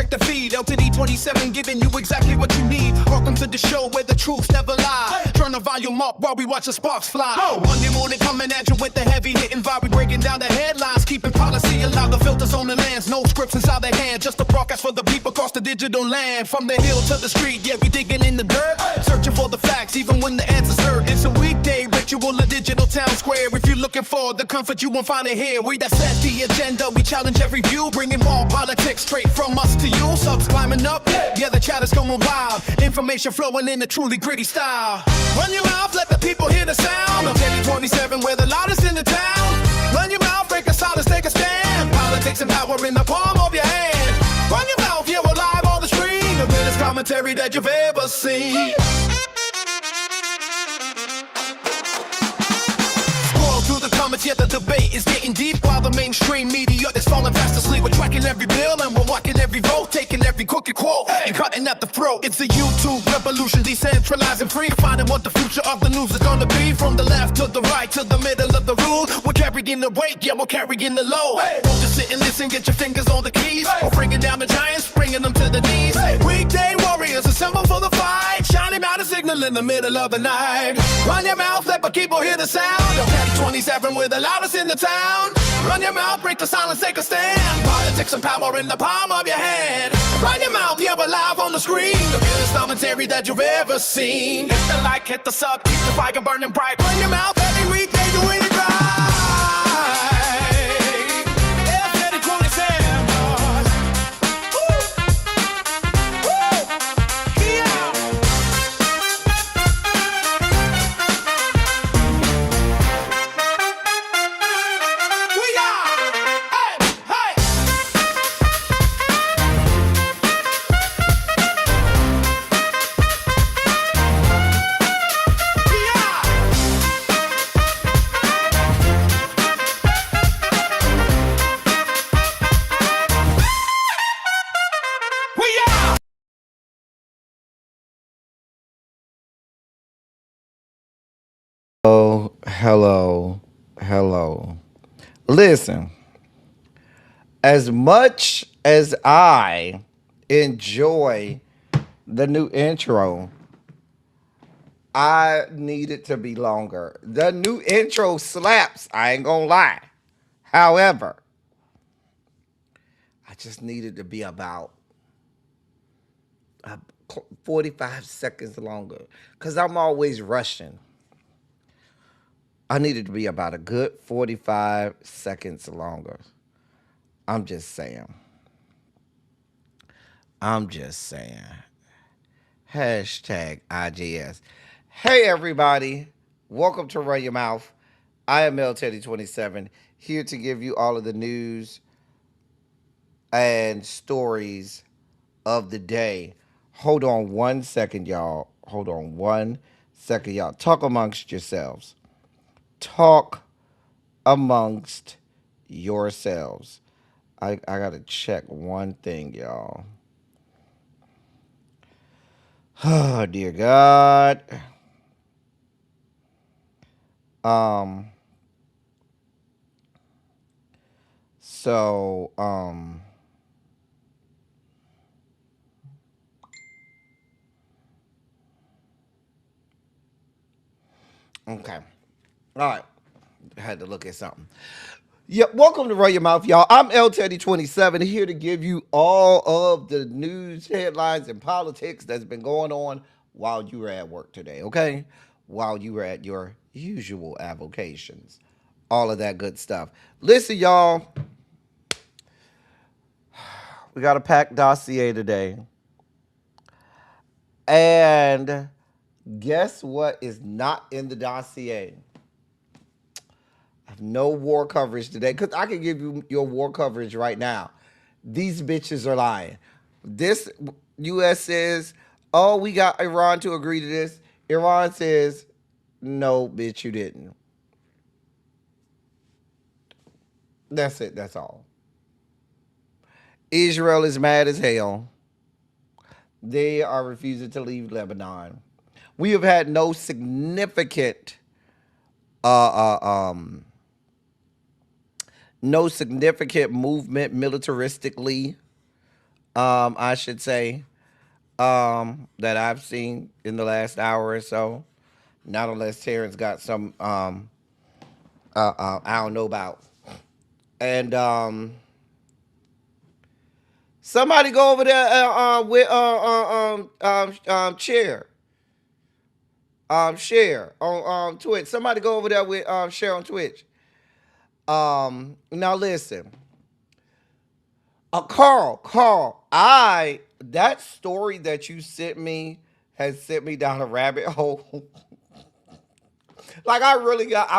check the feed. LTD 27 giving you exactly what you need. Welcome to the show where the truth never lies. Turn the volume up while we watch the sparks fly. Monday morning coming at you with the heavy hitting vibe. We breaking down the headlines, keeping policy alive. The filters on the lands, no scripts inside their hands. Just a broadcast for the people across the digital land. From the hill to the street, yeah, we digging in the dirt. Searching for the facts, even when the answer's heard. It's a weekday ritual, a digital town square. If you're looking for the comfort, you won't find it here. We that set the agenda, we challenge every view. Bringing more politics straight from us to you. Subs climbing up, yeah, the chat is going wild. Information flowing in a truly gritty style. Run your mouth, let the people hear the sound of 27 where the loudest in the town. Run your mouth, break the silence, take a stand. Politics and power in the palm of your hand. Run your mouth, yeah, we're live on the screen. The greatest commentary that you've ever seen. Through the comments, yeah, the debate is getting deep. While the mainstream media is falling fast asleep. We're tracking every bill and we're walking every vote, taking every crooked quote and cutting at the throat. It's a YouTube revolution, decentralized and free. Finding what the future of the news is gonna be. From the left to the right to the middle of the room. We're carrying the weight, yeah, we're carrying the load. Don't just sit and listen, get your fingers on the keys. We're bringing down the giants, bringing them to the knees. Weekday warriors assemble for the fight. Shining out a signal in the middle of the night. Run your mouth, let the people hear the sound. 27 with the loudest in the town. Run your mouth, break the silence, take a stand. Politics and power in the palm of your hand. Run your mouth, yeah, we're live on the screen. The realest commentary that you've ever seen. Hit the like, hit the sub, keep the fire burning bright. Run your mouth every weekday, doing it right. Hello. Listen, as much as I enjoy the new intro, I need it to be longer. The new intro slaps, I ain't gonna lie. However, I just need it to be about 45 seconds longer because I'm always rushing. I need it to be about a good 45 seconds longer. I'm just saying. Hashtag IGS. Hey, everybody. Welcome to Run Your Mouth. I am LTeddy27, here to give you all of the news and stories of the day. Hold on 1 second, y'all. Talk amongst yourselves. I gotta check one thing, y'all. Oh, dear God. Okay. All right. I had to look at something. Yep, welcome to Run Your Mouth, y'all. I'm LTeddy27, here to give you all of the news, headlines, and politics that's been going on while you were at work today, okay? While you were at your usual avocations. All of that good stuff. Listen, y'all. We got a packed dossier today. And guess what is not in the dossier? I have no war coverage today because I can give you your war coverage right now. These bitches are lying. This U.S. says, oh, we got Iran to agree to this. Iran says, no, bitch, you didn't. That's it. That's all. Israel is mad as hell. They are refusing to leave Lebanon. We have had no significant movement militaristically I should say, that I've seen in the last hour or so. Not unless Terrence got some I don't know about. And somebody go over there with Share. Share on Twitch. Somebody go over there with Share on Twitch. Now listen. Carl, that story that you sent me has sent me down a rabbit hole. Like I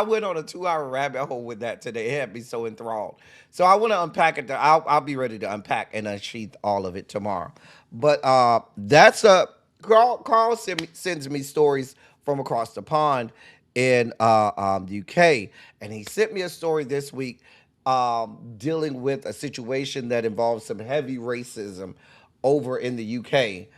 went on a 2-hour rabbit hole with that today. It had me so enthralled. So I want to unpack it. I'll be ready to unpack and unsheath all of it tomorrow. But that's a Carl sends me stories from across the pond in the UK, and he sent me a story this week dealing with a situation that involves some heavy racism over in the UK,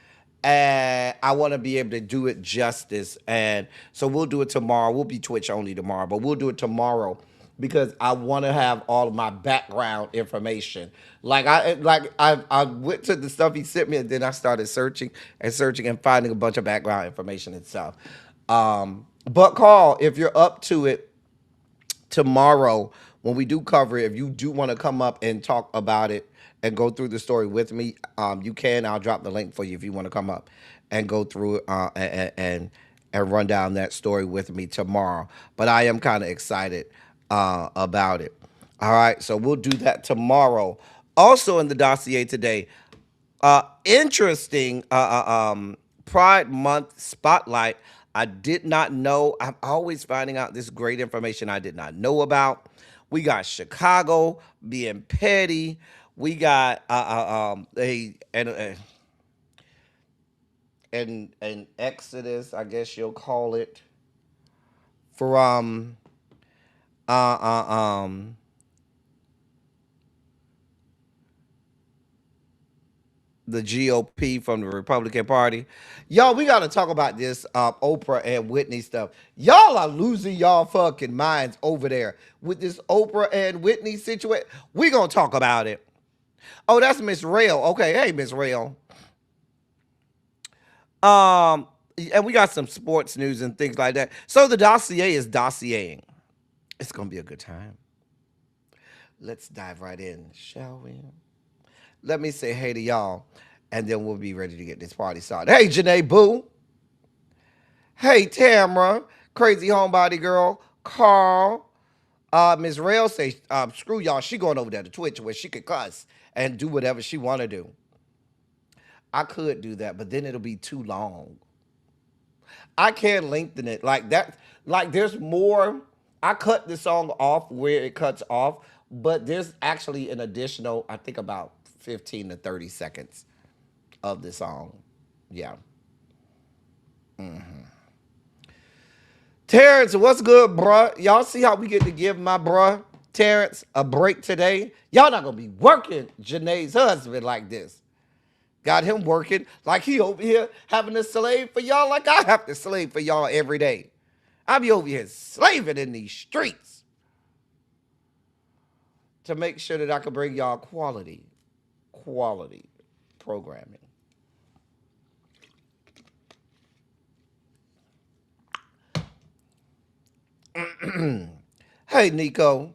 and I want to be able to do it justice. And so we'll do it tomorrow. We'll be Twitch only tomorrow, but we'll do it tomorrow because I want to have all of my background information. I went to the stuff he sent me, and then I started searching and finding a bunch of background information and stuff. But Carl, if you're up to it, tomorrow when we do cover it, if you do want to come up and talk about it and go through the story with me, you can. I'll drop the link for you if you want to come up and go through it and run down that story with me tomorrow. But I am kind of excited about it. All right, so we'll do that tomorrow. Also in the dossier today, interesting Pride Month spotlight. I did not know. I'm always finding out this great information I did not know about. We got Chicago being petty. We got an exodus, I guess you'll call it, from the GOP from the Republican Party. Y'all, we got to talk about this Oprah and Whitney stuff. Y'all are losing y'all fucking minds over there with this Oprah and Whitney situation. We going to talk about it. Oh, that's Miss Rail. Okay, hey, Miss Rail. And we got some sports news and things like that. So the dossier is dossiering. It's going to be a good time. Let's dive right in, shall we? Let me say hey to y'all, and then we'll be ready to get this party started. Hey, Janae Boo. Hey, Tamara. Crazy Homebody Girl. Carl. Ms. Rail say, screw y'all. She going over there to Twitch where she could cuss and do whatever she want to do. I could do that, but then it'll be too long. I can't lengthen it like that. Like there's more. I cut the song off where it cuts off, but there's actually an additional, I think about 15 to 30 seconds of the song. Yeah. Terrence, what's good, bruh? Y'all see how we get to give my bruh Terrence a break today? Y'all not gonna be working Janae's husband like this. Got him working like he over here having to slave for y'all like I have to slave for y'all every day. I be over here slaving in these streets to make sure that I can bring y'all quality programming. Hey, Nico.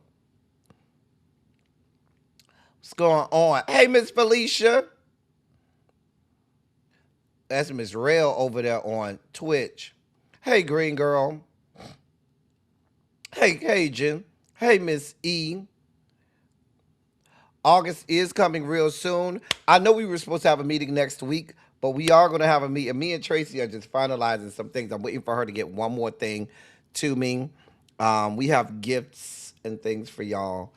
What's going on? Hey, Miss Felicia. That's Miss Rail over there on Twitch. Hey, Green Girl. Hey, Jen. Hey, Miss E. August is coming real soon. I know we were supposed to have a meeting next week, but we are going to have a meeting. Me and Tracy are just finalizing some things. I'm waiting for her to get one more thing to me. We have gifts and things for y'all.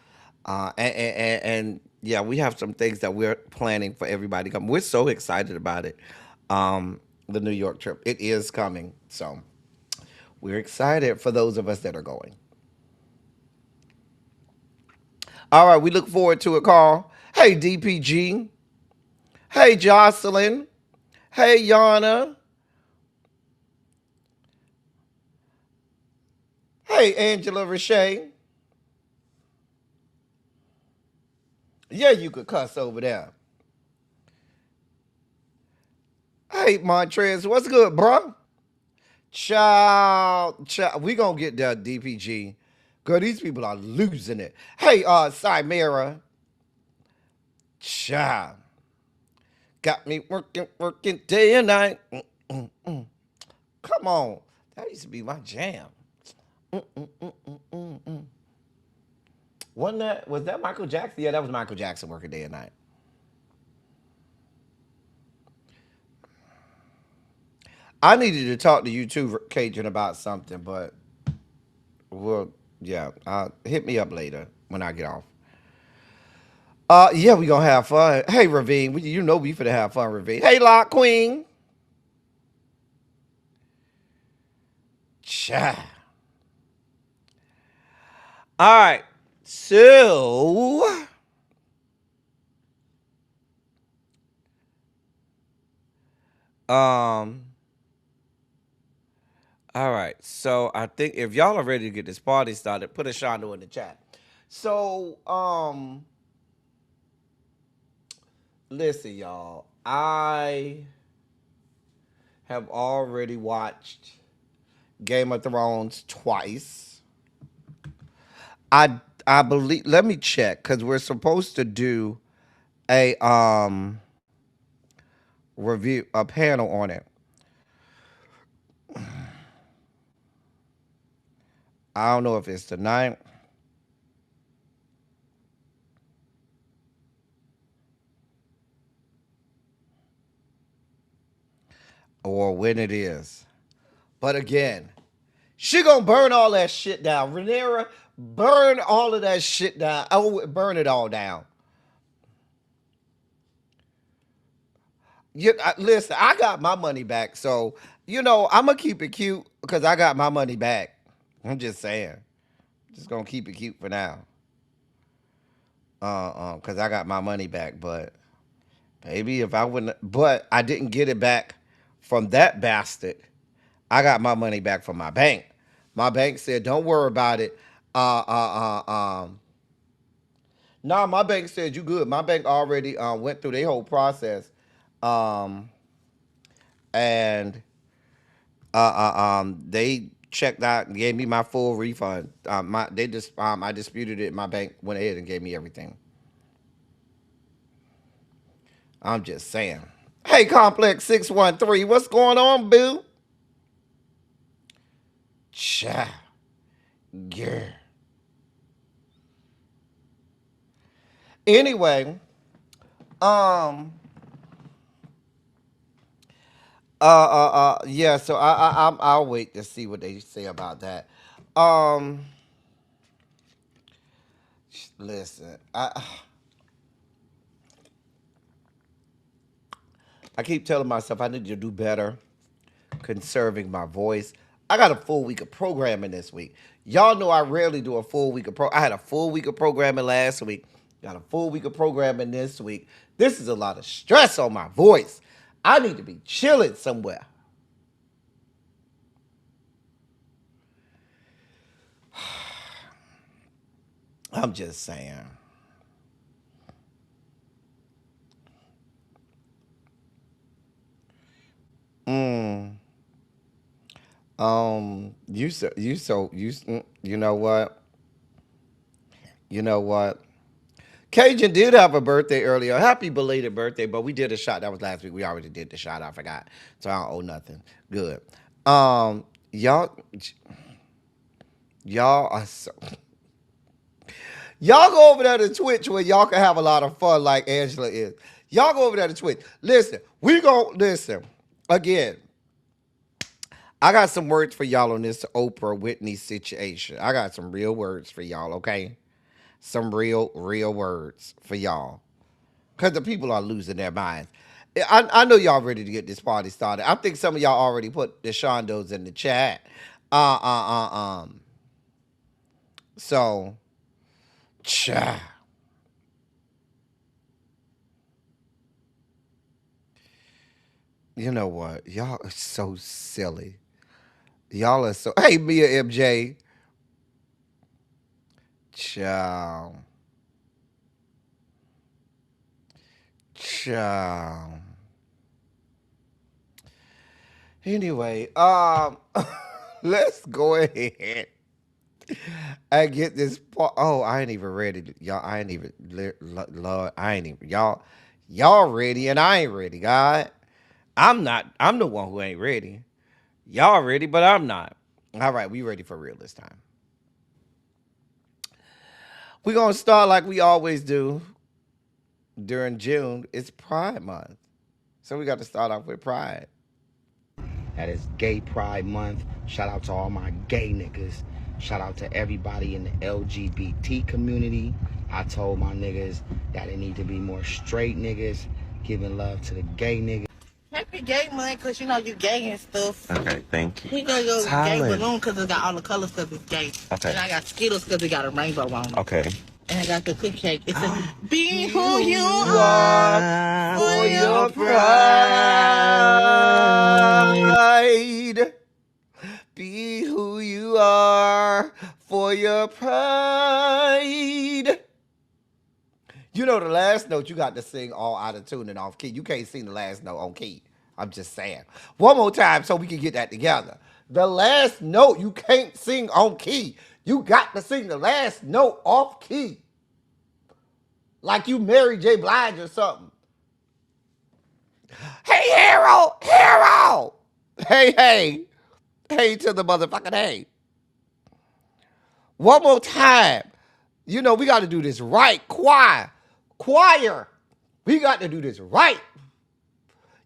And yeah, we have some things that we're planning for everybody to come. We're so excited about it. The New York trip. It is coming. So we're excited for those of us that are going. All right, we look forward to it, Carl. Hey, DPG. Hey, Jocelyn. Hey, Yana. Hey, Angela Richey. Yeah, you could cuss over there. Hey, Montrez, what's good, bro? Child, we gonna get that DPG. Girl, these people are losing it. Hey, Cymera, child, got me working day and night. Come on, that used to be my jam. Wasn't that, was that Michael Jackson? Yeah, that was Michael Jackson working day and night. I needed to talk to you too, Cajun, about something, but well, yeah, hit me up later when I get off. Yeah, we gonna have fun. Hey, Ravine, you know we finna have fun, Ravine. Hey, Lock Queen. Cha. All right, so um, all right, so I think if y'all are ready to get this party started, put a Shondo in the chat. So listen, y'all, I have already watched Game of Thrones twice. I believe. Let me check because we're supposed to do a review, a panel on it. I don't know if it's tonight or when it is. But again, she gonna burn all that shit down. Rhaenyra, burn all of that shit down. Oh, burn it all down. Listen, I got my money back, so I'm gonna keep it cute because I got my money back. I'm just saying, just gonna keep it cute for now. Because I got my money back, but maybe if I wouldn't, but I didn't get it back from that bastard. I got my money back from my bank. My bank said, "Don't worry about it." Uh, uh, uh, um, nah, my bank said you good. My bank already went through their whole process, um, and they checked out and gave me my full refund. I disputed it. My bank went ahead and gave me everything. I'm just saying. Hey, Complex 613, what's going on, boo? Cha, yeah. Anyway, um, yeah. So I'll wait to see what they say about that. Um, listen, I keep telling myself I need to do better conserving my voice. I got a full week of programming this week. Y'all know I rarely do a full week of I had a full week of programming last week. Got a full week of programming this week. This is a lot of stress on my voice. I need to be chilling somewhere. I'm just saying. Mm. You know what? You know what? Cajun did have a birthday earlier. Happy belated birthday, but we did a shot. That was last week. We already did the shot. I forgot. So I don't owe nothing. Good. Y'all y'all are so y'all go over there to Twitch where y'all can have a lot of fun like Angela is. Y'all go over there to Twitch. Listen, we gon' listen. Again, I got some words for y'all on this Oprah Whitney situation. I got some real words for y'all, okay? Some real words for y'all. Because the people are losing their minds. I know y'all ready to get this party started. I think some of y'all already put the Shondos in the chat. Uh, uh, uh, um. So, cha. You know what? Y'all are so silly. Y'all are so. Hey, Mia MJ. Ciao. Ciao. Anyway, let's go ahead and get this part. Oh, I ain't even ready, y'all. I ain't even, Lord, I ain't even, y'all ready and I ain't ready, God. I'm not. I'm the one who ain't ready. Y'all ready, but I'm not. All right, we ready for real this time. We're gonna start like we always do during June. It's Pride Month, so we got to start off with Pride. That is Gay Pride Month. Shout out to all my gay niggas. Shout out to everybody in the LGBT community. I told my niggas that it need to be more straight niggas giving love to the gay niggas. Happy gay month, cause you know you gay and stuff. Okay, thank you. He got your gay Talent. balloon cause it got all the colors cause it's gay. Okay. And I got Skittles cause it got a rainbow on it. Okay. And I got the cookie cake. It says, be who you You are are for for your your pride. pride. Be who you are for your pride. You know the last note you got to sing all out of tune and off key. You can't sing the last note on key. I'm just saying. One more time so we can get that together. The last note you can't sing on key. You got to sing the last note off key. Like you Mary J. Blige or something. Hey, hero, hero. Hey, hey. Hey to the motherfucking hey. One more time. You know, we got to do this right. Choir. Choir. We got to do this right.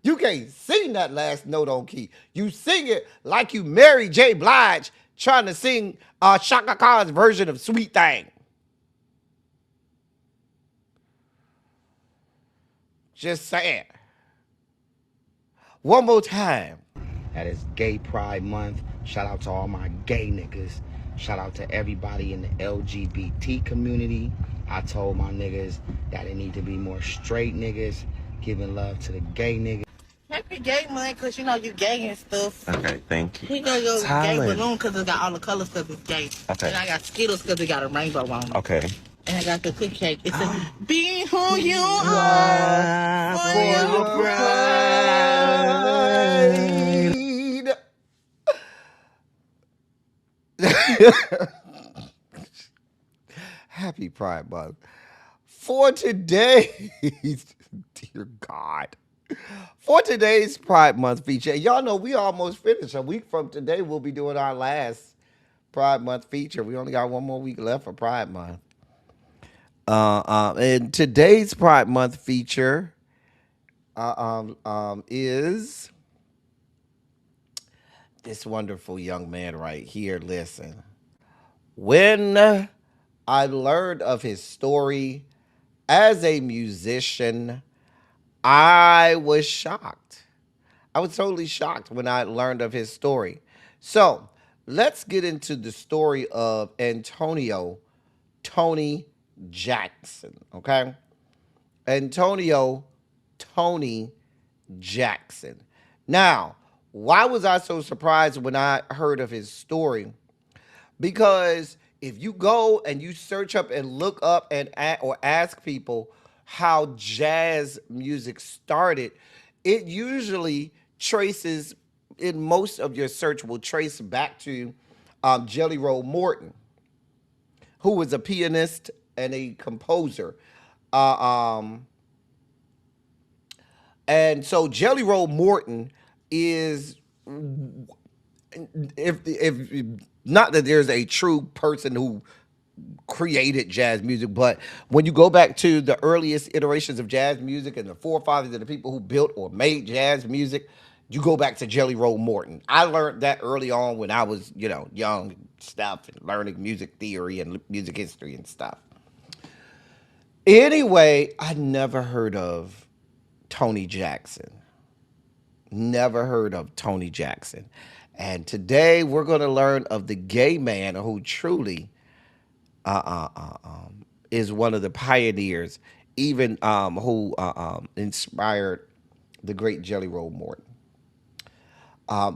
You can't sing that last note on key. You sing it like you Mary J. Blige trying to sing Shaka Khan's version of Sweet Thing. Just saying. One more time. That is Gay Pride Month. Shout out to all my gay niggas. Shout out to everybody in the LGBT community. I told my niggas that it need to be more straight niggas giving love to the gay niggas. Happy gay month, cause you know you gay and stuff. Okay, thank you. He got your gay Talent. balloon cause it got all the colors cause it's gay. Okay. And I got Skittles cause it got a rainbow on it. Okay. And I got the cookie cake. It says, be who you are for For your your pride. Happy Pride Month. For today's, dear God, for today's Pride Month feature, y'all know we almost finished. A week from today, we'll be doing our last Pride Month feature. We only got one more week left for Pride Month. And today's Pride Month feature is this wonderful young man right here. Listen, when I learned of his story as a musician, I was shocked. I was totally shocked when I learned of his story. So let's get into the story of Antonio Tony Jackson, okay? Antonio Tony Jackson. Now, why was I so surprised when I heard of his story? Because if you go and you search up and look up and or ask people how jazz music started, it usually traces, in most of your search, will trace back to Jelly Roll Morton, who was a pianist and a composer. Uh, um, and so Jelly Roll Morton is, if not that there's a true person who created jazz music, but when you go back to the earliest iterations of jazz music and the forefathers of the people who built or made jazz music, you go back to Jelly Roll Morton. I learned that early on when I was, young and stuff, and learning music theory and music history and stuff. Anyway, I never heard of Tony Jackson. Never heard of Tony Jackson. And today we're going to learn of the gay man who truly is one of the pioneers, even who inspired the great Jelly Roll Morton.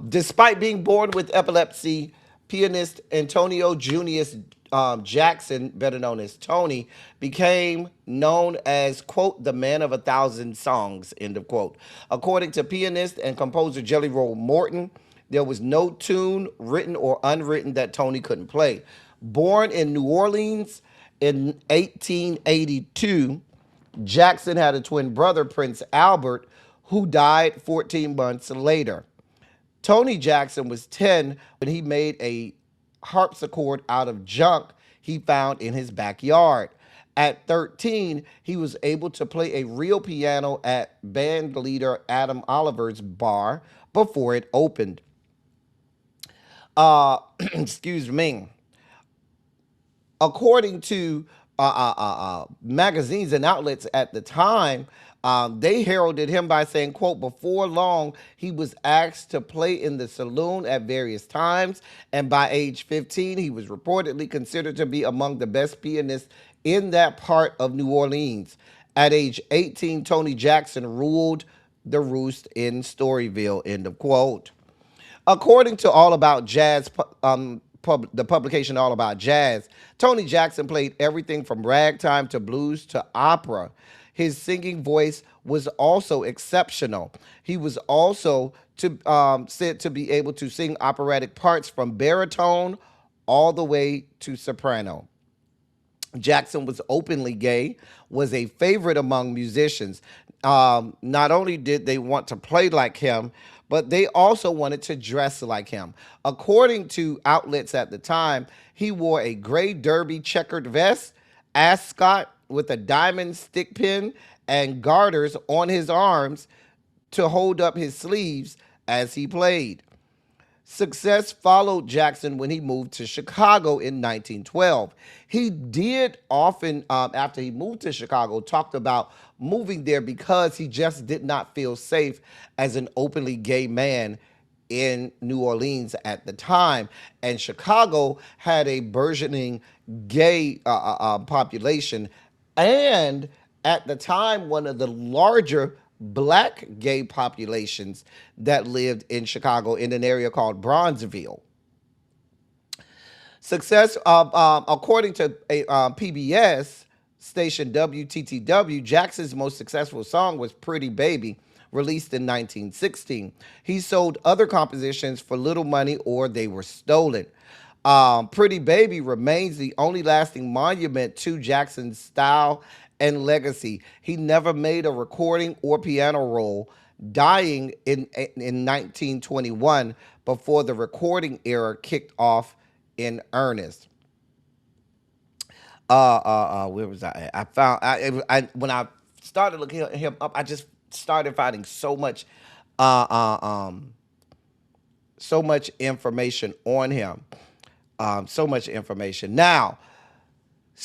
Despite being born with epilepsy, pianist Antonio Jackson, better known as Tony, became known as, quote, the man of 1,000 songs, end of quote. According to pianist and composer Jelly Roll Morton, there was no tune, written or unwritten, that Tony couldn't play. Born in New Orleans in 1882, Jackson had a twin brother, Prince Albert, who died 14 months later. Tony Jackson was 10 when he made a harpsichord out of junk he found in his backyard. At 13, he was able to play a real piano at band leader Adam Oliver's bar before it opened. Excuse me. According to magazines and outlets at the time, they heralded him by saying, quote, before long, he was asked to play in the saloon at various times, and by age 15, he was reportedly considered to be among the best pianists in that part of New Orleans. At age 18, Tony Jackson ruled the roost in Storyville, end of quote. According to All About Jazz, the publication All About Jazz, Tony Jackson played everything from ragtime to blues to opera. His singing voice was also exceptional. He was also said to be able to sing operatic parts from baritone all the way to soprano. Jackson was openly gay, was a favorite among musicians. Not only did they want to play like him, but they also wanted to dress like him. According to outlets at the time, he wore a gray derby checkered vest, ascot with a diamond stick pin, and garters on his arms to hold up his sleeves as he played. Success followed Jackson when he moved to Chicago in 1912. He did often, after he moved to Chicago, talked about moving there because he just did not feel safe as an openly gay man in New Orleans at the time. And Chicago had a burgeoning gay population, and at the time, one of the larger black gay populations that lived in Chicago in an area called Bronzeville. Success, according to PBS station WTTW, Jackson's most successful song was Pretty Baby, released in 1916. He sold other compositions for little money or they were stolen. Pretty Baby remains the only lasting monument to Jackson's style and legacy. He never made a recording or piano roll, dying in 1921 before the recording era kicked off in earnest. Where was I at? I found when I started looking him up, I just started finding so much information on him. So much information. Now,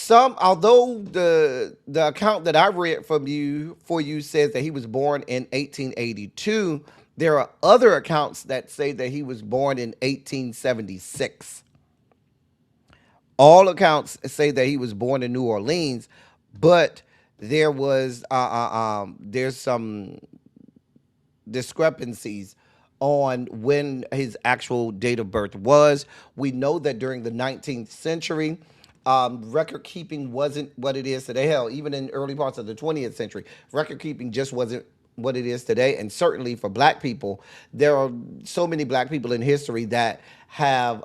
although the account that I read for you says that he was born in 1882, there are other accounts that say that he was born in 1876. All accounts say that he was born in New Orleans, but there's some discrepancies on when his actual date of birth was. We know that during the 19th century, record keeping wasn't what it is today. Hell, even in early parts of the 20th century, record keeping just wasn't what it is today. And certainly for black people, there are so many black people in history that have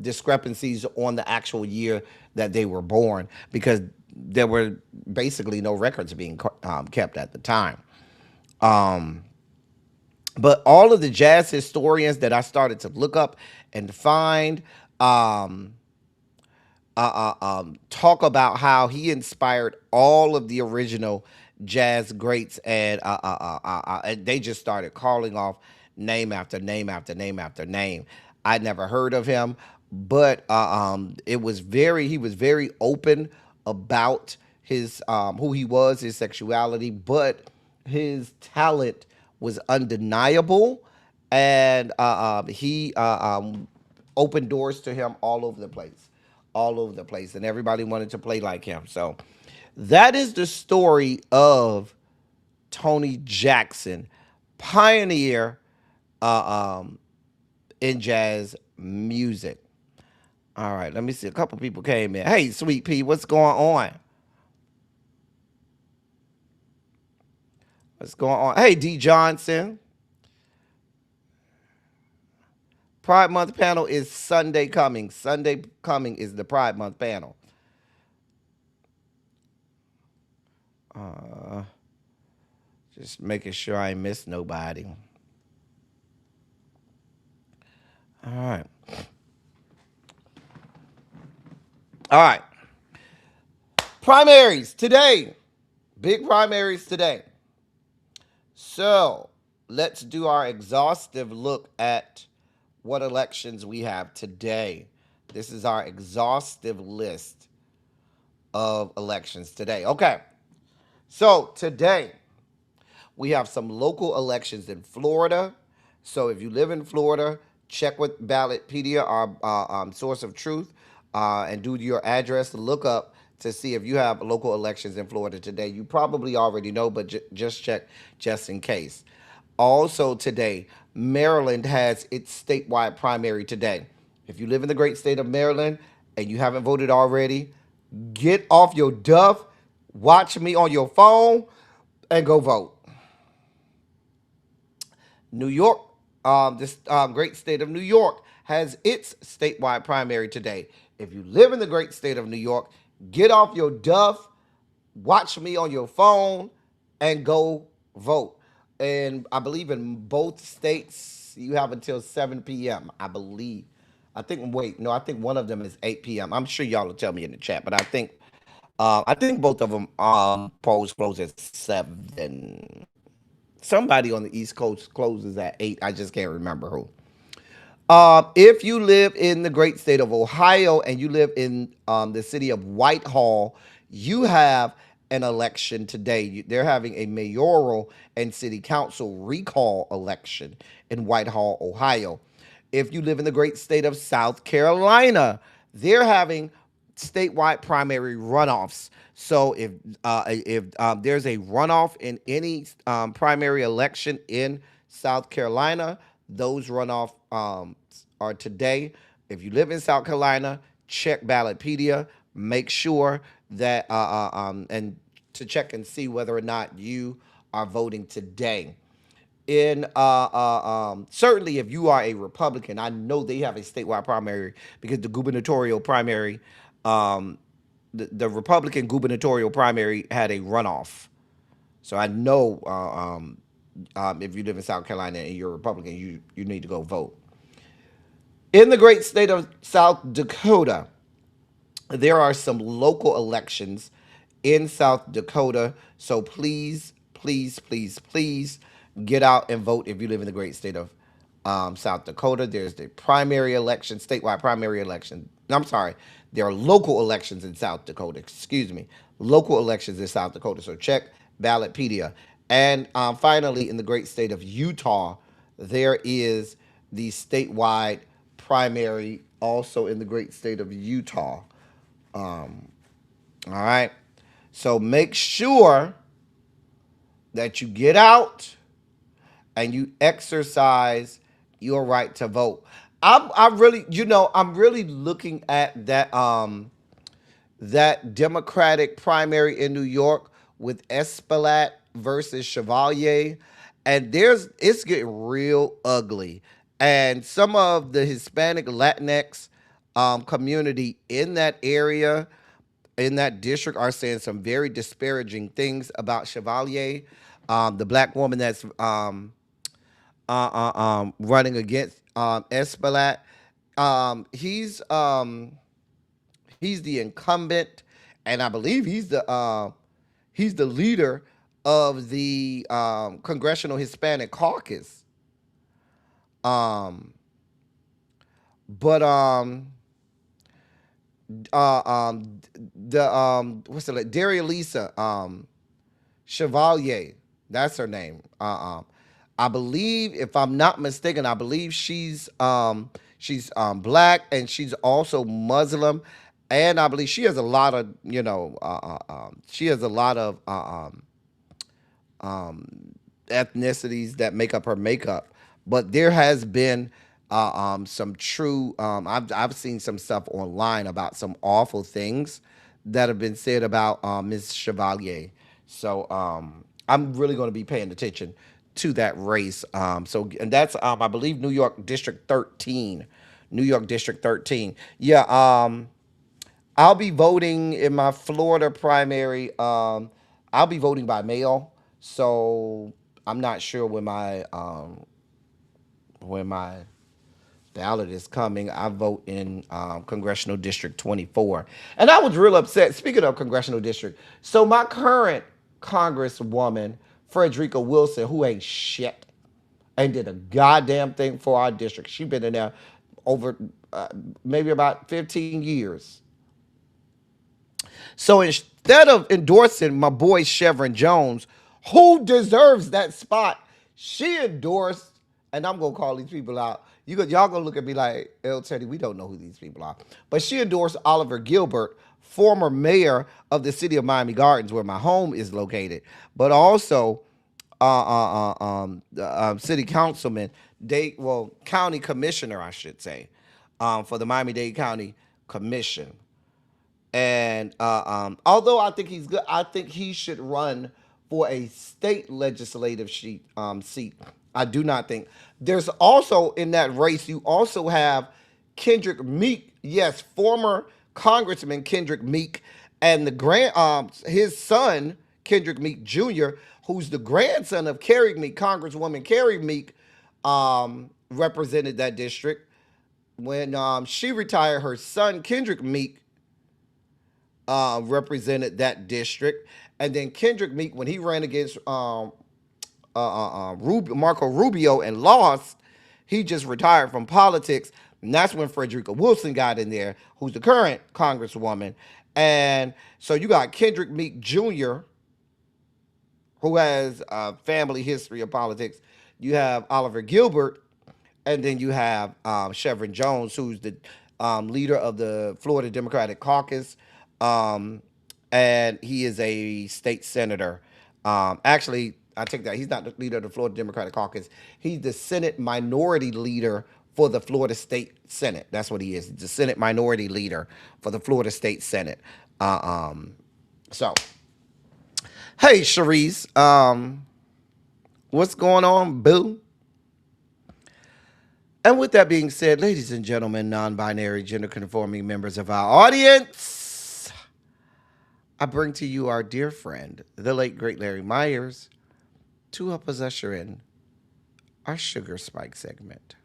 discrepancies on the actual year that they were born, because there were basically no records being kept at the time. But all of the jazz historians that I started to look up and find talk about how he inspired all of the original jazz greats, and they just started calling off name after name after name after name. I never heard of him, but he was very open about his who he was, his sexuality, but his talent was undeniable, and he opened doors to him all over the place, and everybody wanted to play like him. So that is the story of Tony Jackson, pioneer in jazz music. All right, let me see. A couple people came in. Hey, Sweet Pea, what's going on? What's going on? Hey, D Johnson. Pride Month panel is Sunday coming. Sunday coming is the Pride Month panel. Just making sure I miss nobody. All right. All right. Primaries today. Big primaries today. So let's do our exhaustive look at what elections we have today. This is our exhaustive list of elections today. Okay. So today we have some local elections in Florida. So if you live in Florida, check with Ballotpedia, our source of truth, and do your address lookup to see if you have local elections in Florida today. You probably already know, but just check just in case. Also today, Maryland has its statewide primary today. If you live in the great state of Maryland and you haven't voted already, get off your duff, watch me on your phone, and go vote. New York, this great state of New York, has its statewide primary today. If you live in the great state of New York, get off your duff, watch me on your phone, and go vote. And I believe in both states, you have until 7 p.m., I believe. I think, wait, no, I think one of them is 8 p.m. I'm sure y'all will tell me in the chat, but I think both of them polls close at 7. Somebody on the East Coast closes at 8. I just can't remember who. If you live in the great state of Ohio and you live in the city of Whitehall, you have an election today. They're having a mayoral and city council recall election in Whitehall, Ohio. If you live in the great state of South Carolina, they're having statewide primary runoffs. So if there's a runoff in any primary election in South Carolina, those runoff are today. If you live in South Carolina, check Ballotpedia. Make sure that and to check and see whether or not you are voting today. In certainly if you are a Republican, I know they have a statewide primary because the gubernatorial primary, the Republican gubernatorial primary had a runoff. So I know if you live in South Carolina and you're a Republican, you need to go vote. In the great state of South Dakota, there are some local elections in South Dakota. So please, please, please, please get out and vote if you live in the great state of South Dakota. There's the primary election, statewide primary election. No, I'm sorry. There are local elections in South Dakota. Excuse me. Local elections in South Dakota. So check Ballotpedia. And finally, in the great state of Utah, there is the statewide primary also in the great state of Utah. All right. So make sure that you get out and you exercise your right to vote. I'm really looking at that Democratic primary in New York with Esplat versus Chevalier, and it's getting real ugly. And some of the Hispanic Latinx community in that area, in that district, are saying some very disparaging things about Chevalier, the black woman that's running against Esplat. He's the incumbent, and I believe he's the leader of the Congressional Hispanic Caucus. But what's it like? Daria Lisa Chevalier, that's her name. I believe, if I'm not mistaken, I believe she's black, and she's also Muslim, and I believe she has a lot of ethnicities that make up her makeup. But there has been some true. I've seen some stuff online about some awful things that have been said about Ms. Chevalier. So I'm really going to be paying attention to that race. And that's I believe New York District 13. New York District 13. Yeah. I'll be voting in my Florida primary. I'll be voting by mail, so I'm not sure when my ballot is coming. I vote in Congressional District 24, and I was real upset. Speaking of Congressional District, so my current Congresswoman Frederica Wilson, who ain't shit, ain't did a goddamn thing for our district. She been in there over maybe about 15 years. So instead of endorsing my boy Chevron Jones, who deserves that spot, she endorsed, and I'm gonna call these people out. Y'all gonna look at me like, El Teddy, we don't know who these people are. But she endorsed Oliver Gilbert, former mayor of the city of Miami Gardens, where my home is located, but also city councilman, county commissioner, I should say, for the Miami-Dade County Commission. And although I think he's good, I think he should run for a state legislative seat. I do not think. There's also in that race, you also have Kendrick Meek, yes, former Congressman Kendrick Meek, and his son, Kendrick Meek Jr., who's the grandson of Carrie Meek, Congresswoman Carrie Meek, represented that district. When she retired, her son, Kendrick Meek, represented that district. And then Kendrick Meek, when he ran against Marco Rubio and lost, he just retired from politics. And that's when Frederica Wilson got in there, who's the current Congresswoman. And so you got Kendrick Meek Jr., who has a family history of politics. You have Oliver Gilbert, and then you have Chevron Jones, who's the leader of the Florida Democratic Caucus. And he is a state senator. Actually, I take that. He's not the leader of the Florida Democratic Caucus. He's the Senate minority leader for the Florida State Senate. That's what he is. He's the Senate minority leader for the Florida State Senate. So, hey, Cherise, what's going on, boo? And with that being said, ladies and gentlemen, non-binary, gender-conforming members of our audience, I bring to you our dear friend, the late, great Larry Myers, to help us usher in our Sugar Spike segment.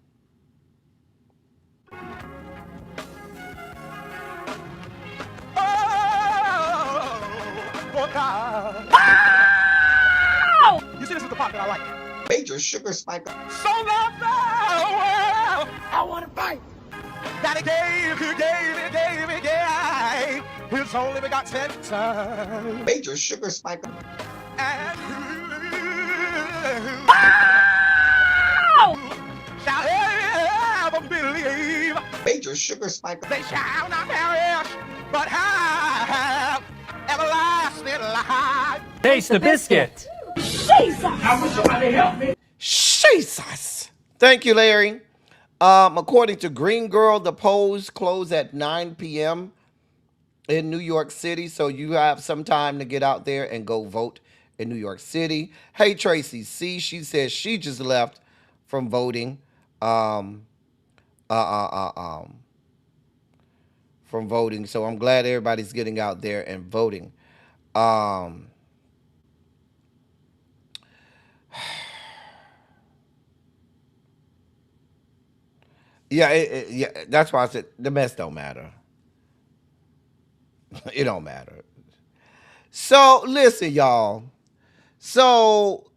Oh, God. You see, this is the part that I like. Major Sugar Spike. So loved the world, I want to fight. That he gave, his only begotten son. Major Sugar Spike. And shall ever believe. Major Sugar Spike. They shall not perish, but have everlasting life. Taste the biscuit. Jesus. Thank you, Larry. According to Green Girl, the polls close at 9 p.m. in New York City, so you have some time to get out there and go vote in New York City. Hey, Tracy C, she says she just left from voting. From voting, so I'm glad everybody's getting out there and voting. Yeah, that's why I said the mess don't matter. It don't matter. So listen, y'all. So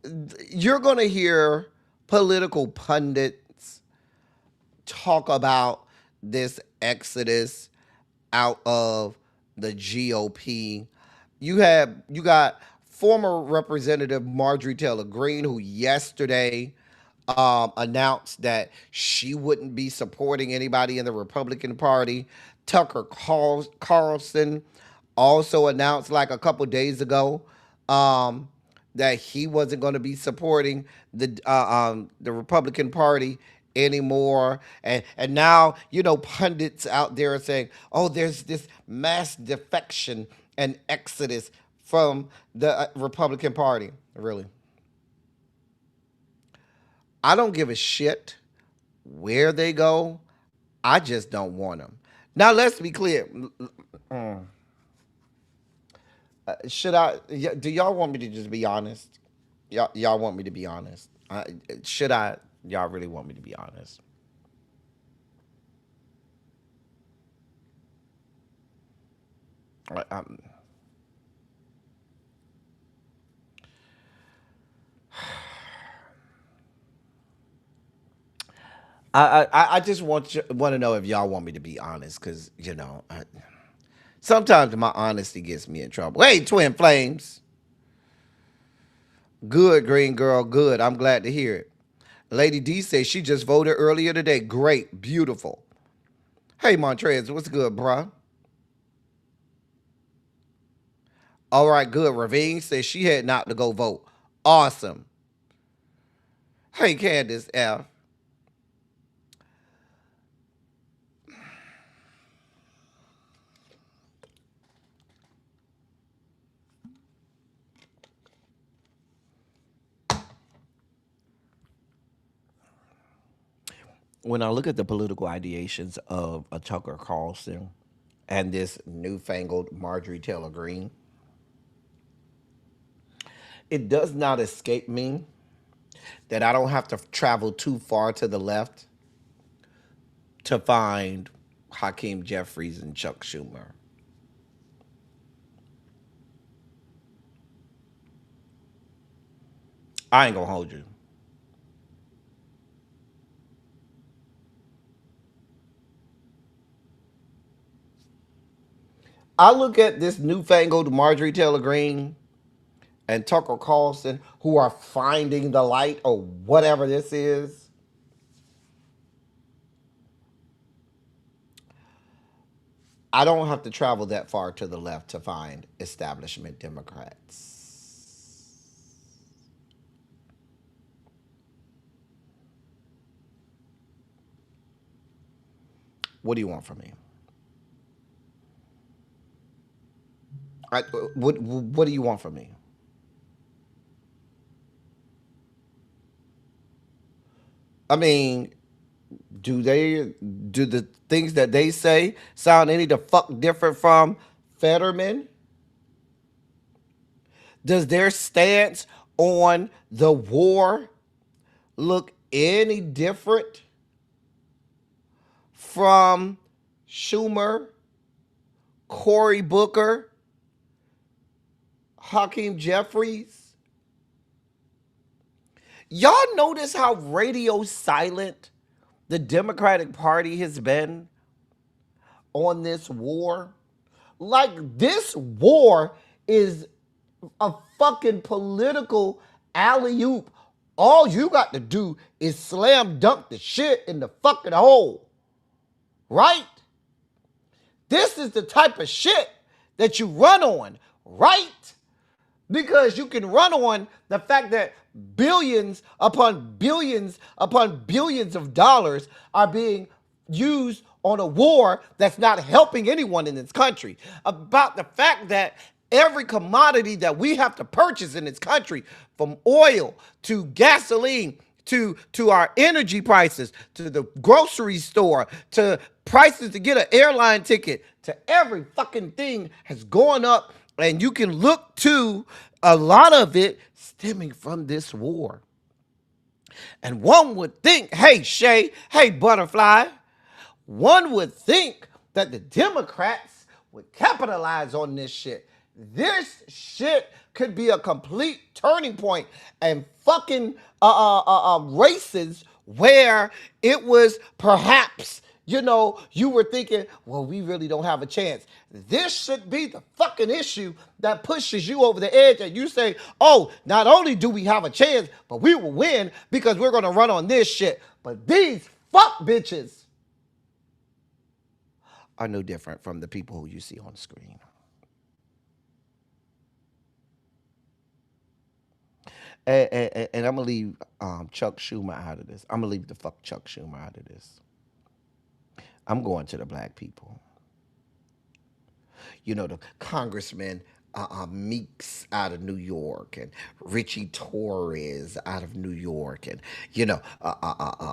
you're gonna hear political pundits talk about this exodus out of the GOP. You got former Representative Marjorie Taylor Greene, who yesterday announced that she wouldn't be supporting anybody in the Republican Party. Tucker Carlson also announced like a couple days ago that he wasn't going to be supporting the Republican Party anymore. And now, pundits out there are saying, oh, there's this mass defection and exodus from the Republican Party. Really? I don't give a shit where they go. I just don't want them. Now, let's be clear. Should I? Do y'all want me to just be honest? Y'all want me to be honest? Should I? Y'all really want me to be honest? I, I'm, I just want to know if y'all want me to be honest, because sometimes my honesty gets me in trouble. Hey, Twin Flames, good green girl, good. I'm glad to hear it. Lady D says she just voted earlier today. Great, beautiful. Hey, Montrez, what's good, bruh? All right, good. Ravine says she had not to go vote. Awesome. Hey, Candace F. When I look at the political ideations of a Tucker Carlson and this newfangled Marjorie Taylor Greene, it does not escape me that I don't have to travel too far to the left to find Hakeem Jeffries and Chuck Schumer. I ain't gonna hold you. I look at this newfangled Marjorie Taylor Greene and Tucker Carlson, who are finding the light or whatever this is. I don't have to travel that far to the left to find establishment Democrats. What do you want from me? What do you want from me? I mean, do the things that they say sound any the fuck different from Fetterman? Does their stance on the war look any different from Schumer, Cory Booker, Hakeem Jeffries? Y'all notice how radio silent the Democratic Party has been on this war? Like, this war is a fucking political alley oop. All you got to do is slam dunk the shit in the fucking hole. Right? This is the type of shit that you run on. Right? Because you can run on the fact that billions upon billions upon billions of dollars are being used on a war that's not helping anyone in this country. About the fact that every commodity that we have to purchase in this country, from oil to gasoline to our energy prices, to the grocery store, to prices to get an airline ticket, to every fucking thing has gone up. And you can look to a lot of it stemming from this war. And one would think, hey, Shay, hey, Butterfly, one would think that the Democrats would capitalize on this shit. This shit could be a complete turning point and fucking races where it was perhaps, you were thinking, well, we really don't have a chance. This should be the fucking issue that pushes you over the edge and you say, oh, not only do we have a chance, but we will win because we're going to run on this shit. But these fuck bitches are no different from the people who you see on the screen. And I'm gonna leave Chuck Schumer out of this. I'm gonna leave the fuck Chuck Schumer out of this. I'm going to the black people. You know, the congressman Meeks out of New York and Richie Torres out of New York. And,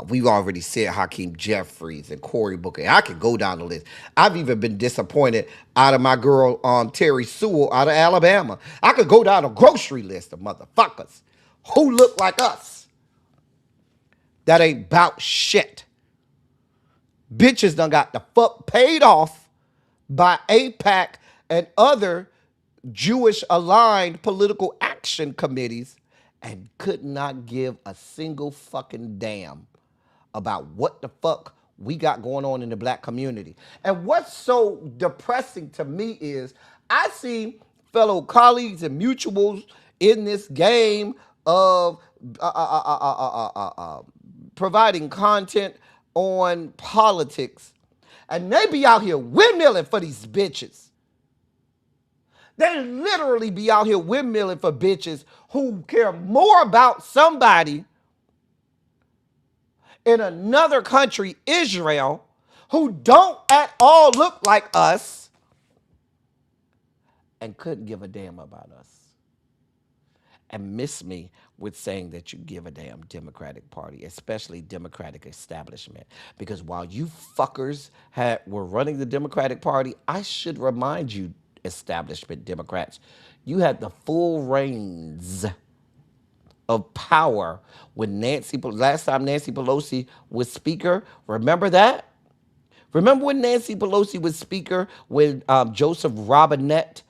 we've already said Hakeem Jeffries and Cory Booker. I could go down the list. I've even been disappointed out of my girl Terry Sewell out of Alabama. I could go down a grocery list of motherfuckers who look like us that ain't bout shit. Bitches done got the fuck paid off by AIPAC and other Jewish aligned political action committees and could not give a single fucking damn about what the fuck we got going on in the black community. And what's so depressing to me is I see fellow colleagues and mutuals in this game of providing content on politics, and they be out here windmilling for these bitches. They literally be out here windmilling for bitches who care more about somebody in another country, Israel, who don't at all look like us and couldn't give a damn about us. And miss me with saying that you give a damn Democratic Party, especially Democratic establishment. Because while you fuckers were running the Democratic Party, I should remind you, establishment Democrats, you had the full reins of power when last time Nancy Pelosi was Speaker. Remember that? Remember when Nancy Pelosi was Speaker when Joseph Robinette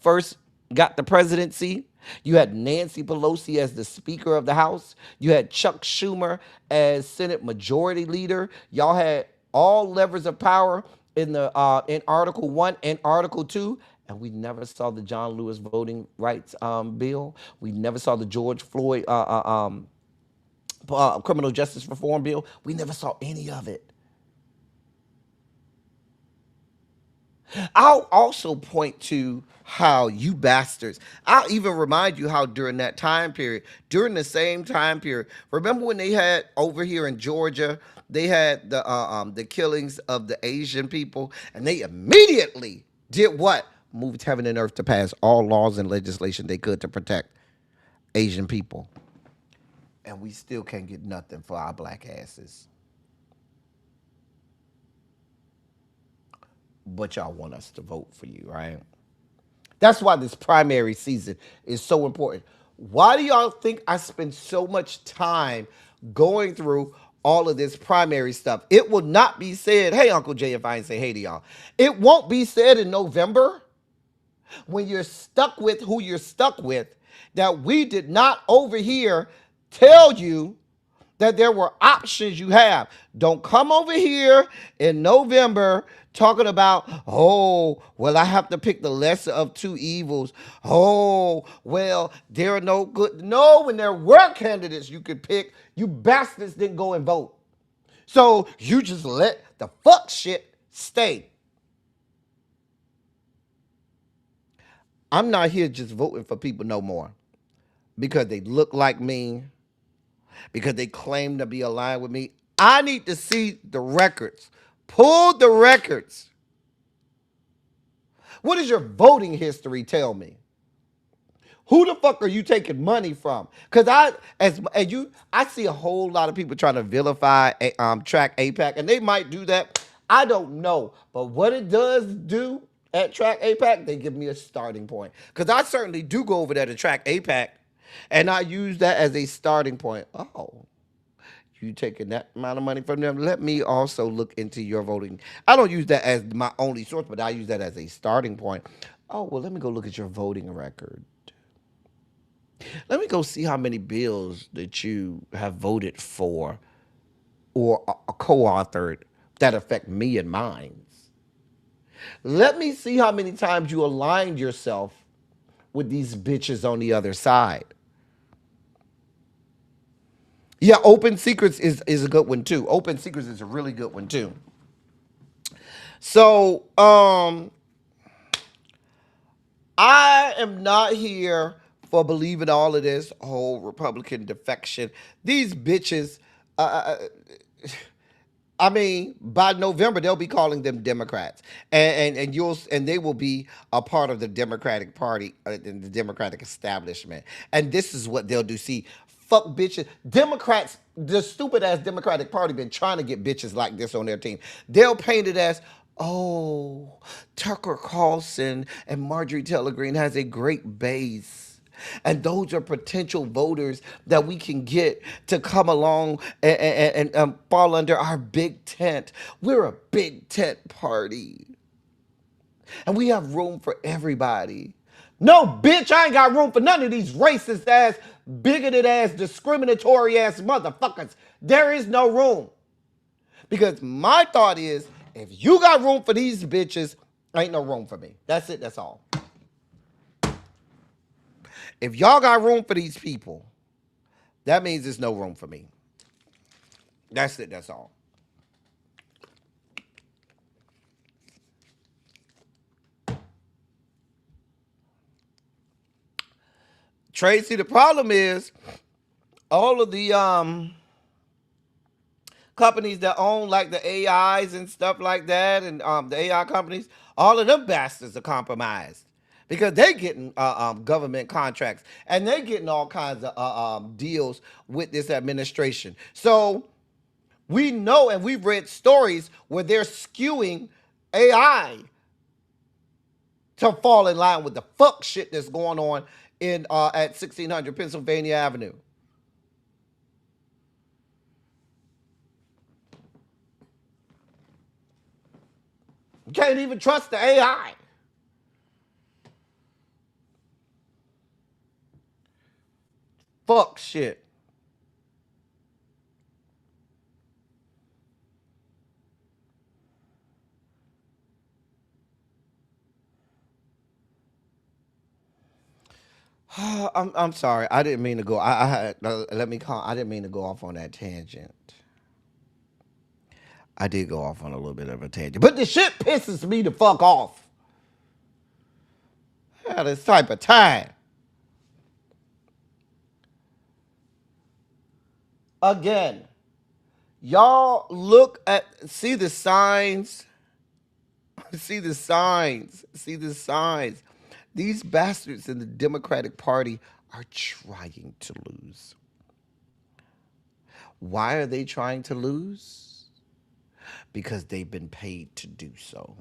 first got the presidency? You had Nancy Pelosi as the Speaker of the House. You had Chuck Schumer as Senate Majority Leader. Y'all had all levers of power in Article 1 and Article 2. And we never saw the John Lewis voting rights bill. We never saw the George Floyd criminal justice reform bill. We never saw any of it. I'll also point to how you bastards, I'll even remind you how during that time period, during the same time period, remember when they had over here in Georgia, they had the killings of the Asian people, and they immediately did what? Moved heaven and earth to pass all laws and legislation they could to protect Asian people. And we still can't get nothing for our black asses. But y'all want us to vote for you, right? That's why this primary season is so important. Why do y'all think I spend so much time going through all of this primary stuff? It will not be said, hey, Uncle Jay, if I ain't say hey to y'all. It won't be said in November when you're stuck with who you're stuck with that we did not over here tell you that there were options you have. Don't come over here in November talking about, oh, well, I have to pick the lesser of two evils. Oh, well, there are no good. No, when there were candidates you could pick, you bastards didn't go and vote. So you just let the fuck shit stay. I'm not here just voting for people no more because they look like me, because they claim to be aligned with me. I need to see the records. Pull the records. What does your voting history tell me? Who the fuck are you taking money from? Because I see a whole lot of people trying to vilify Track APAC, and they might do that. I don't know. But what it does do at Track APAC, they give me a starting point. Because I certainly do go over there to Track APAC, and I use that as a starting point. Oh, you taking that amount of money from them? Let me also look into your voting. I don't use that as my only source, but I use that as a starting point. Oh, well, let me go look at your voting record. Let me go see how many bills that you have voted for or co-authored that affect me and mine. Let me see how many times you aligned yourself with these bitches on the other side. Yeah, Open Secrets is a good one too. Open Secrets is a really good one too. So, I am not here for believing all of this whole Republican defection. These bitches, I mean, by November they'll be calling them Democrats, and they will be a part of the Democratic Party, the Democratic establishment. And this is what they'll do. See, fuck bitches, Democrats. The stupid ass Democratic Party been trying to get bitches like this on their team. They'll paint it as, oh, Tucker Carlson and Marjorie Taylor Greene has a great base. And those are potential voters that we can get to come along and fall under our big tent. We're a big tent party. And we have room for everybody. No, bitch, I ain't got room for none of these racist ass, bigoted ass, discriminatory ass motherfuckers. There is no room. Because my thought is, if you got room for these bitches, ain't no room for me. That's it, that's all. If y'all got room for these people, that means there's no room for me. That's it, that's all. Tracy, the problem is all of the companies that own like the AIs and stuff like that, and the AI companies, all of them bastards are compromised. Because they're getting government contracts and they're getting all kinds of deals with this administration. So we know, and we've read stories where they're skewing AI to fall in line with the fuck shit that's going on in at 1600 Pennsylvania Avenue. You can't even trust the AI. Fuck shit. I'm sorry. I didn't mean to go. I didn't mean to go off on that tangent. I did go off on a little bit of a tangent, but the shit pisses me the fuck off. Yeah, this type of time. Again, y'all see the signs. See the signs. See the signs. These bastards in the Democratic Party are trying to lose. Why are they trying to lose? Because they've been paid to do so.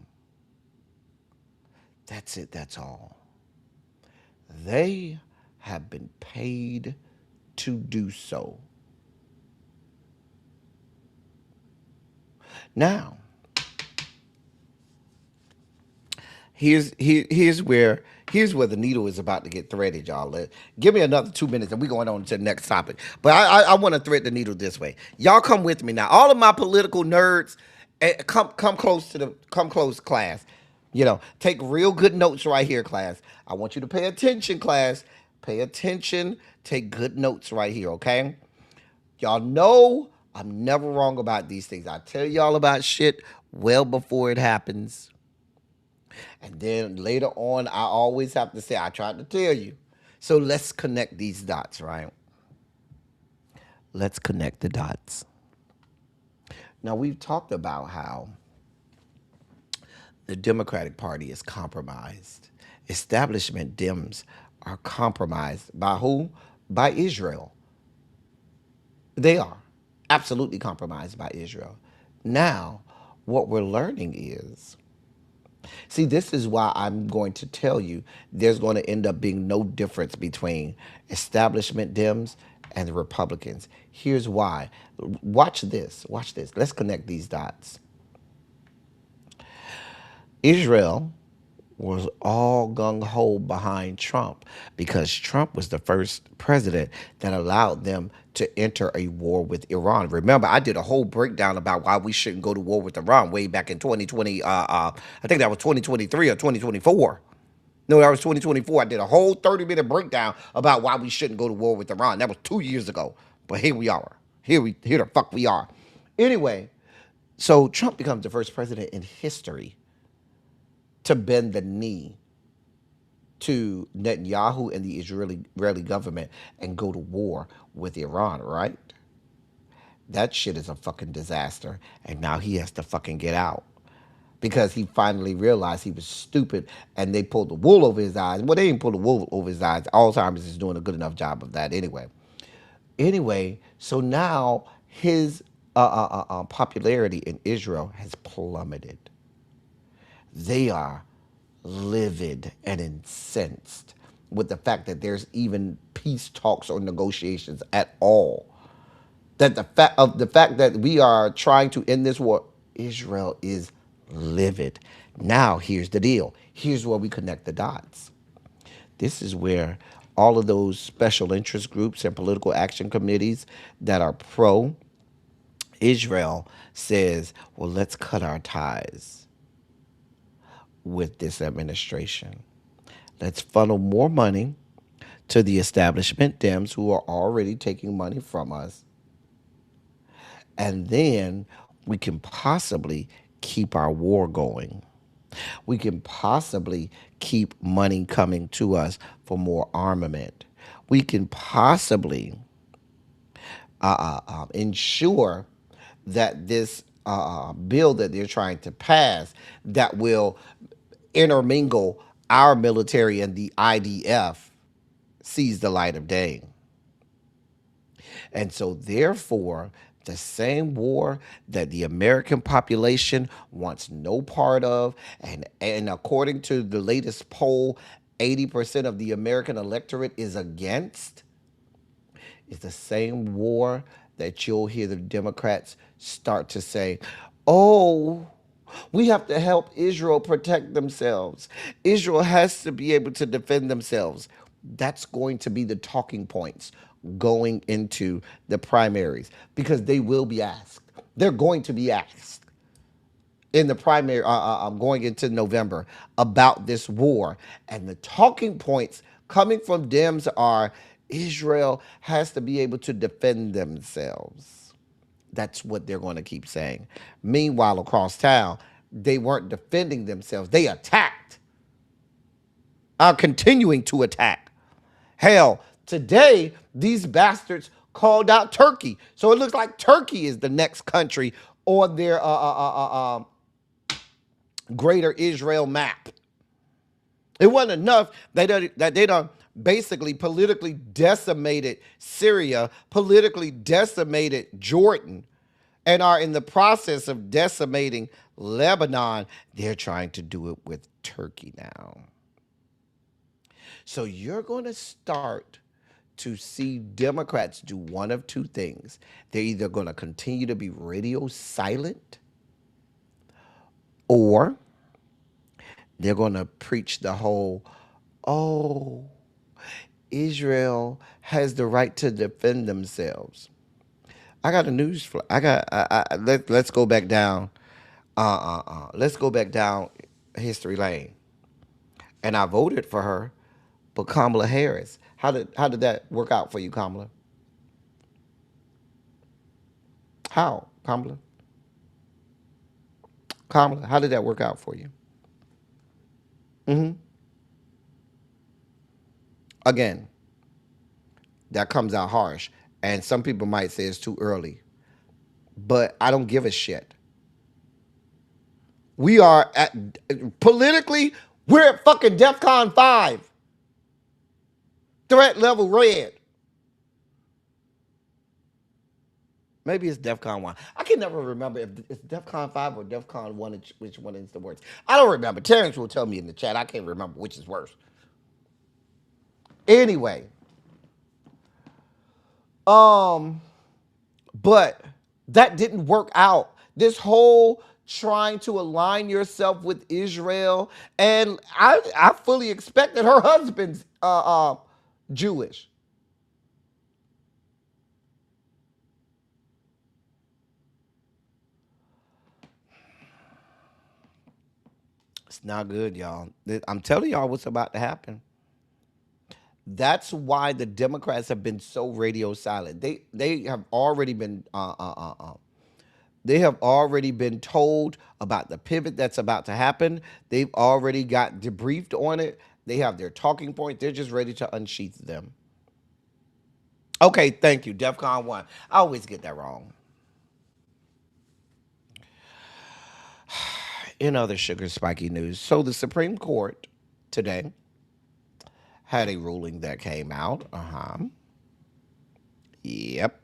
That's it, that's all. They have been paid to do so. Now, here's where the needle is about to get threaded, y'all. Give me another 2 minutes and we're going on to the next topic. But I want to thread the needle this way. Y'all come with me now. All of my political nerds, come close, class. You know, take real good notes right here, class. I want you to pay attention, class. Pay attention. Take good notes right here, okay? Y'all know I'm never wrong about these things. I tell y'all about shit well before it happens. And then later on, I always have to say, I tried to tell you. So let's connect these dots, right? Let's connect the dots. Now, we've talked about how the Democratic Party is compromised. Establishment Dems are compromised by who? By Israel. They are absolutely compromised by Israel. Now, what we're learning is, see, this is why I'm going to tell you there's going to end up being no difference between establishment Dems and the Republicans. Here's why. Watch this. Watch this. Let's connect these dots. Israel was all gung-ho behind Trump because Trump was the first president that allowed them to enter a war with Iran. Remember, I did a whole breakdown about why we shouldn't go to war with Iran way back in 2020. I think that was 2023 or 2024. No, that was 2024. I did a whole 30-minute breakdown about why we shouldn't go to war with Iran. That was 2 years ago. But here we are. Here the fuck we are. Anyway, so Trump becomes the first president in history to bend the knee to Netanyahu and the Israeli government and go to war with Iran, right? That shit is a fucking disaster. And now he has to fucking get out because he finally realized he was stupid and they pulled the wool over his eyes. Well, they didn't pull the wool over his eyes. Alzheimer's is doing a good enough job of that anyway. Anyway, so now his popularity in Israel has plummeted. They are livid and incensed with the fact that there's even peace talks or negotiations at all. That the fact that we are trying to end this war, Israel is livid. Now here's the deal. Here's where we connect the dots. This is where all of those special interest groups and political action committees that are pro Israel says, well, let's cut our ties with this administration. Let's funnel more money to the establishment Dems who are already taking money from us. And then we can possibly keep our war going. We can possibly keep money coming to us for more armament. We can possibly ensure that this bill that they're trying to pass that will intermingle our military and the IDF sees the light of day. And so, therefore, the same war that the American population wants no part of, and according to the latest poll, 80% of the American electorate is against, is the same war that you'll hear the Democrats start to say, oh, we have to help Israel protect themselves. Israel has to be able to defend themselves. That's going to be the talking points going into the primaries because they will be asked. They're going to be asked in the primary going into November about this war. And the talking points coming from Dems are Israel has to be able to defend themselves. That's what they're going to keep saying. Meanwhile, across town, they weren't defending themselves. They attacked. Are continuing to attack. Hell, today, these bastards called out Turkey. So it looks like Turkey is the next country on their greater Israel map. It wasn't enough that they done basically politically decimated Syria, politically decimated Jordan, and are in the process of decimating Lebanon. They're trying to do it with Turkey now. So you're going to start to see Democrats do one of two things. They're either going to continue to be radio silent, or they're going to preach the whole, oh, Israel has the right to defend themselves. I got a news for let's go back down. Let's go back down history lane. And I voted for her, but Kamala Harris. How did that work out for you, Kamala? How, Kamala? Kamala, how did that work out for you? Again, that comes out harsh. And some people might say it's too early. But I don't give a shit. We are politically, we're at fucking DEFCON 5. Threat level red. Maybe it's DEFCON 1. I can never remember if it's DEFCON 5 or DEFCON 1, which one is the worst. I don't remember. Terrence will tell me in the chat. I can't remember which is worse. Anyway. But that didn't work out. This whole trying to align yourself with Israel, and I fully expect that her husband's Jewish. It's not good, y'all. I'm telling y'all what's about to happen. That's why the Democrats have been so radio silent. They have already been they have already been told about the pivot that's about to happen. They've already got debriefed on it, They have their talking point. They're just ready to unsheath them. Okay, thank you. DEFCON 1. I always get that wrong. In other sugar spiky news, so the Supreme Court today had a ruling that came out. Yep.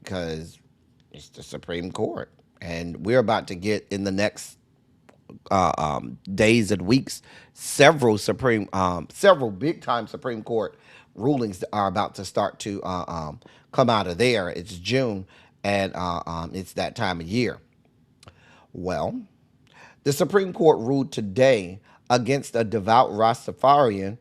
Because it's the Supreme Court. And we're about to get in the next days and weeks, several big time Supreme Court rulings are about to start to come out of there. It's June, and it's that time of year. Well, the Supreme Court ruled today against a devout Rastafarian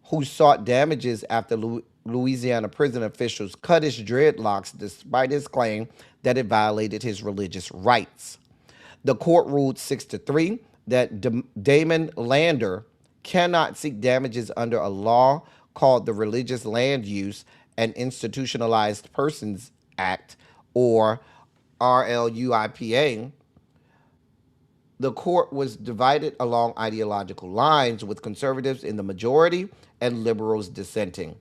who sought damages after Louisiana prison officials cut his dreadlocks despite his claim that it violated his religious rights. The court ruled 6-3 that Damon Lander cannot seek damages under a law called the Religious Land Use and Institutionalized Persons Act, or RLUIPA. The court was divided along ideological lines, with conservatives in the majority and liberals dissenting.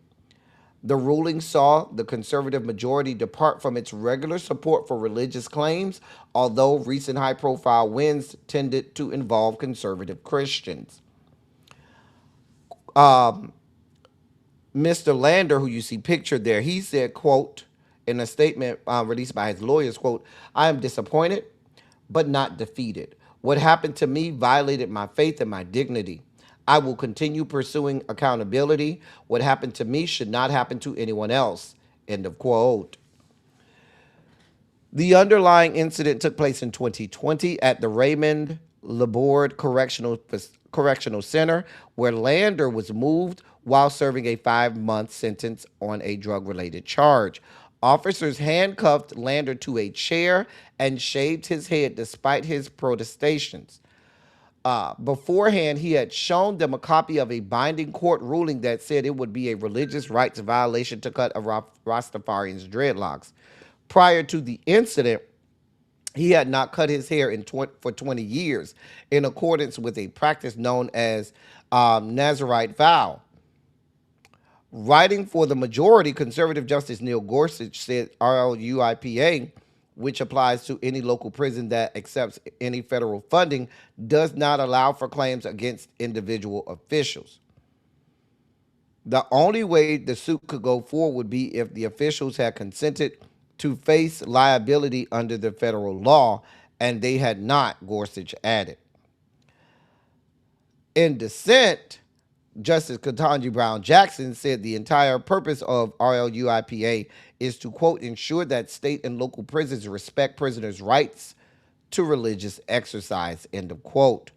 The ruling saw the conservative majority depart from its regular support for religious claims, although recent high-profile wins tended to involve conservative Christians. Mr. Lander, who you see pictured there, he said, quote, in a statement released by his lawyers, quote, "I am disappointed, but not defeated. What happened to me violated my faith and my dignity. I will continue pursuing accountability. What happened to me should not happen to anyone else." End of quote. The underlying incident took place in 2020 at the Raymond Laborde Correctional Center, where Lander was moved while serving a 5-month sentence on a drug-related charge. Officers handcuffed Lander to a chair and shaved his head despite his protestations. Beforehand, he had shown them a copy of a binding court ruling that said it would be a religious rights violation to cut a Rastafarian's dreadlocks. Prior to the incident, he had not cut his hair for 20 years, in accordance with a practice known as Nazarite vow. Writing for the majority, conservative Justice Neil Gorsuch said RLUIPA, which applies to any local prison that accepts any federal funding, does not allow for claims against individual officials. The only way the suit could go forward would be if the officials had consented to face liability under the federal law, and they had not, Gorsuch added. In dissent, Justice Ketanji Brown Jackson said the entire purpose of RLUIPA is to, quote, ensure that state and local prisons respect prisoners' rights to religious exercise, end of quote.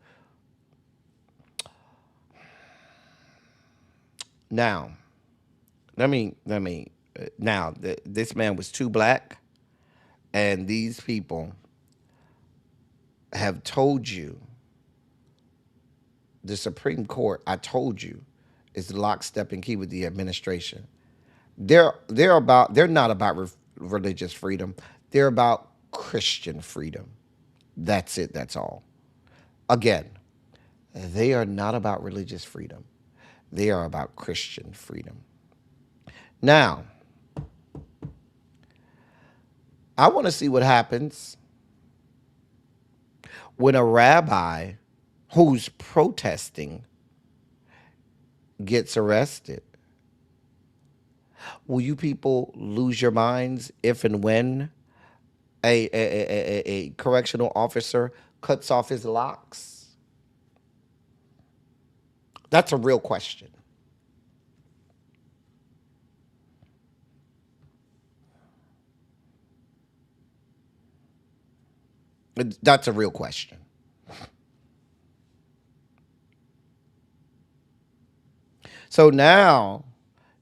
Now, this man was too black, and these people have told you, the Supreme Court, I told you, is lockstep and key with the administration. They're not about religious freedom. They're about Christian freedom. That's it. That's all. Again, they are not about religious freedom. They are about Christian freedom. Now, I want to see what happens when a rabbi who's protesting gets arrested. Will you people lose your minds if and when a correctional officer cuts off his locks? That's a real question. That's a real question. So now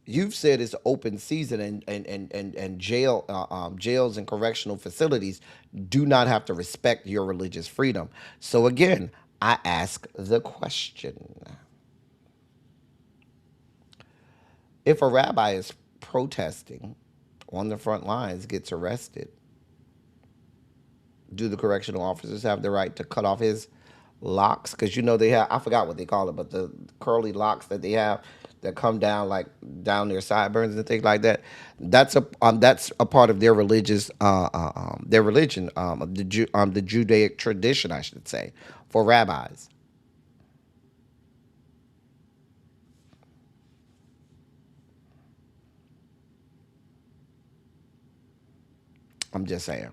you've said it's open season, and jails and correctional facilities do not have to respect your religious freedom. So again, I ask the question. If a rabbi is protesting on the front lines, gets arrested, do the correctional officers have the right to cut off his locks, because you know they have, I forgot what they call it, but the curly locks that they have that come down like down their sideburns and things like that. That's a part of their religious their religion, the Judaic tradition, I should say, for rabbis. I'm just saying.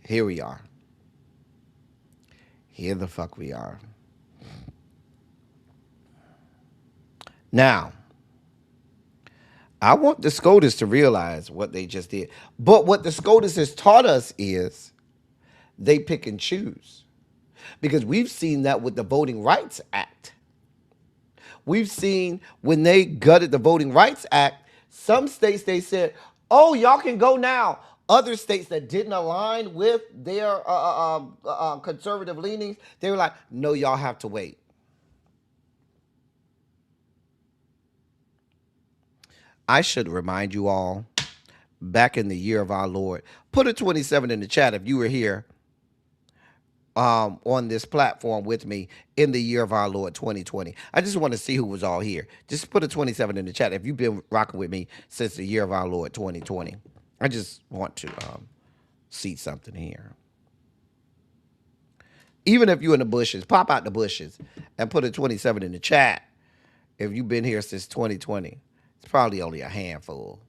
Here we are. Here the fuck we are. Now, I want the SCOTUS to realize what they just did. But what the SCOTUS has taught us is they pick and choose. Because we've seen that with the Voting Rights Act. We've seen when they gutted the Voting Rights Act, some states they said, oh, y'all can go now. Other states that didn't align with their conservative leanings, they were like, no, y'all have to wait. I should remind you all, back in the year of our Lord, put a 27 in the chat if you were here on this platform with me in the year of our Lord 2020. I just want to see who was all here. Just put a 27 in the chat if you've been rocking with me since the year of our Lord 2020. I just want to see something here. Even if you're in the bushes, pop out the bushes and put a 27 in the chat if you've been here since 2020. It's probably only a handful.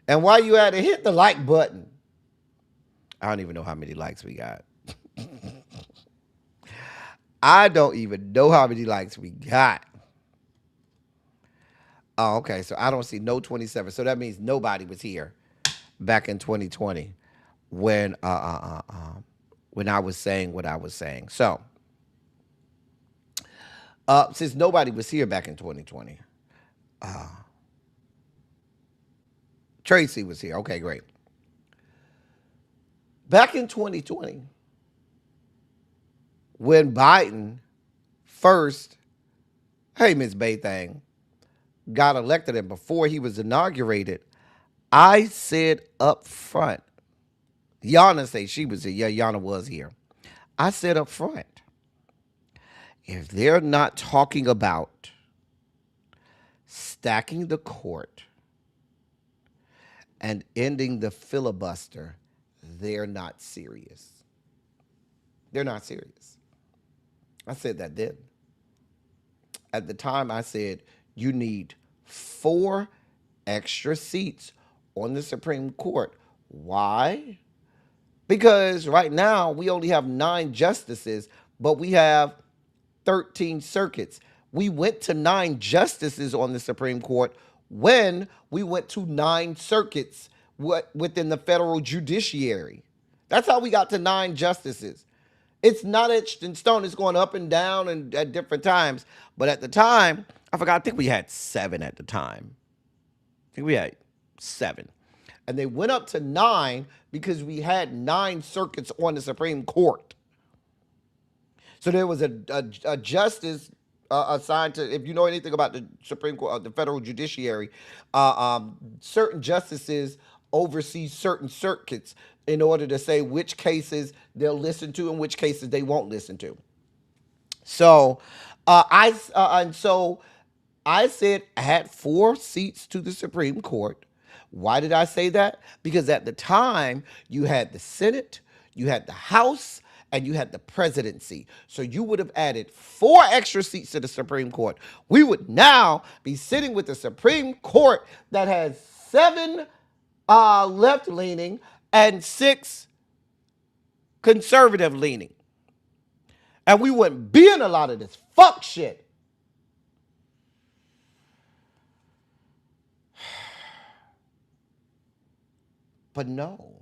And while you at it, hit the like button. I don't even know how many likes we got. I don't even know how many likes we got. Oh, okay. So I don't see no 27. So that means nobody was here back in 2020 when I was saying what I was saying. So since nobody was here back in 2020, Tracy was here. Okay, great. Back in 2020, when Biden first, hey, Ms. Baythang, got elected, and before he was inaugurated, I said up front, Yana say she was here. Yeah, Yana was here. I said up front, if they're not talking about stacking the court and ending the filibuster, they're not serious. They're not serious. I said that then. At the time, I said, you need 4 extra seats on the Supreme Court. Why? Because right now, we only have 9 justices, but we have 13 circuits. We went to 9 justices on the Supreme Court when we went to 9 circuits within the federal judiciary. That's how we got to 9 justices. It's not etched in stone. It's going up and down and at different times. But at the time, I forgot, I think we had 7 at the time. I think we had 7. And they went up to 9 because we had 9 circuits on the Supreme Court. So there was a justice assigned to, if you know anything about the Supreme Court, the federal judiciary, certain justices oversee certain circuits in order to say which cases they'll listen to and which cases they won't listen to. So I said add 4 seats to the Supreme Court. Why did I say that? Because at the time you had the Senate, you had the House, and you had the presidency. So you would have added 4 extra seats to the Supreme Court. We would now be sitting with the Supreme Court that has 7 left-leaning and 6 conservative-leaning. And we wouldn't be in a lot of this fuck shit. But no.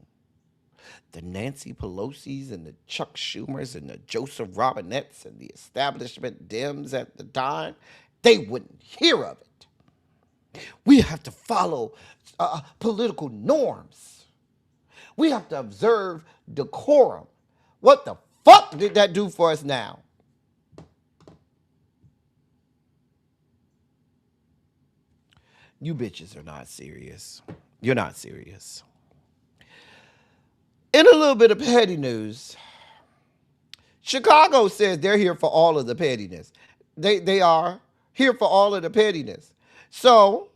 The Nancy Pelosi's and the Chuck Schumers and the Joseph Robinettes and the establishment Dems at the time, they wouldn't hear of it. We have to follow political norms. We have to observe decorum. What the fuck did that do for us now? You bitches are not serious. You're not serious. In a little bit of petty news, Chicago says they're here for all of the pettiness. They are here for all of the pettiness. So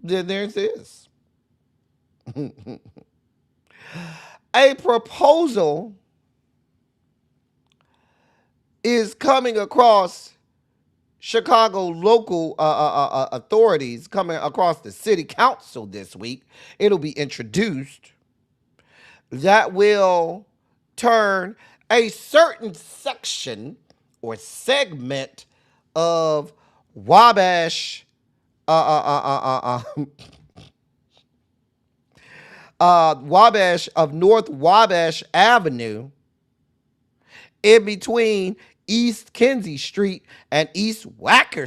then there's this. A proposal is coming across Chicago local authorities, coming across the city council this week. It'll be introduced that will turn a certain section or segment of Wabash, Wabash of North Wabash Avenue, in between East Kinsey Street and East Wacker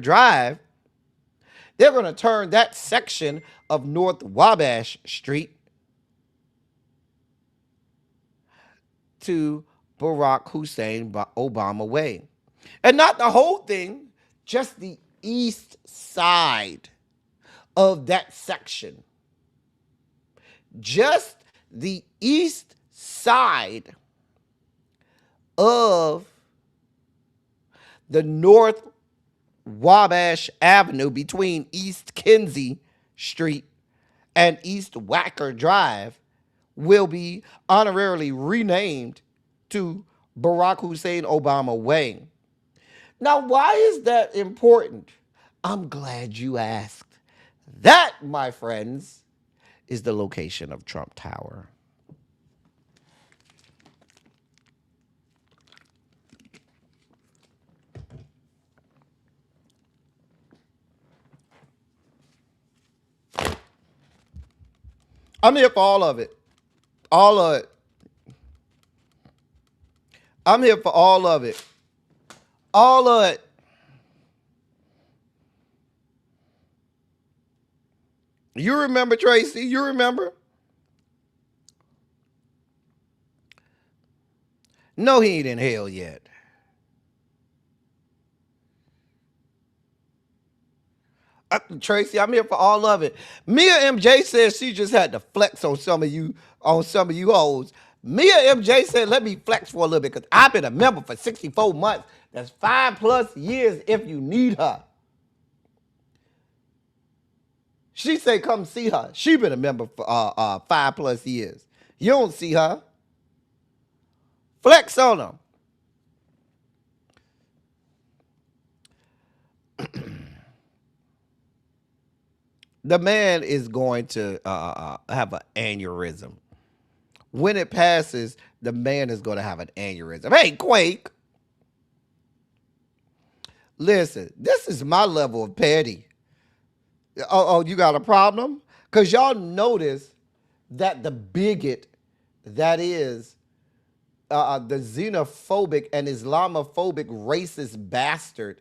Drive. They're going to turn that section of North Wabash Street to Barack Hussein Obama Way. And not the whole thing, just the east side of that section. Just the east side of the North Wabash Avenue between East Kinsey Street and East Wacker Drive will be honorarily renamed to Barack Hussein Obama Way. Now, why is that important? I'm glad you asked. That, my friends, is the location of Trump Tower. I'm here for all of it. All of it. I'm here for all of it. All of it. You remember, Tracy? You remember? No, he ain't in hell yet. Tracy, I'm here for all of it. Mia MJ says she just had to flex on some of you hoes. Mia MJ said, let me flex for a little bit because I've been a member for 64 months. That's 5+ years if you need her. She said, come see her. She been a member for 5+ years. You don't see her. Flex on her. The man is going to have an aneurysm. When it passes, the man is going to have an aneurysm. Hey, Quake. Listen, this is my level of petty. Oh, you got a problem? Because y'all notice that the bigot that is the xenophobic and Islamophobic racist bastard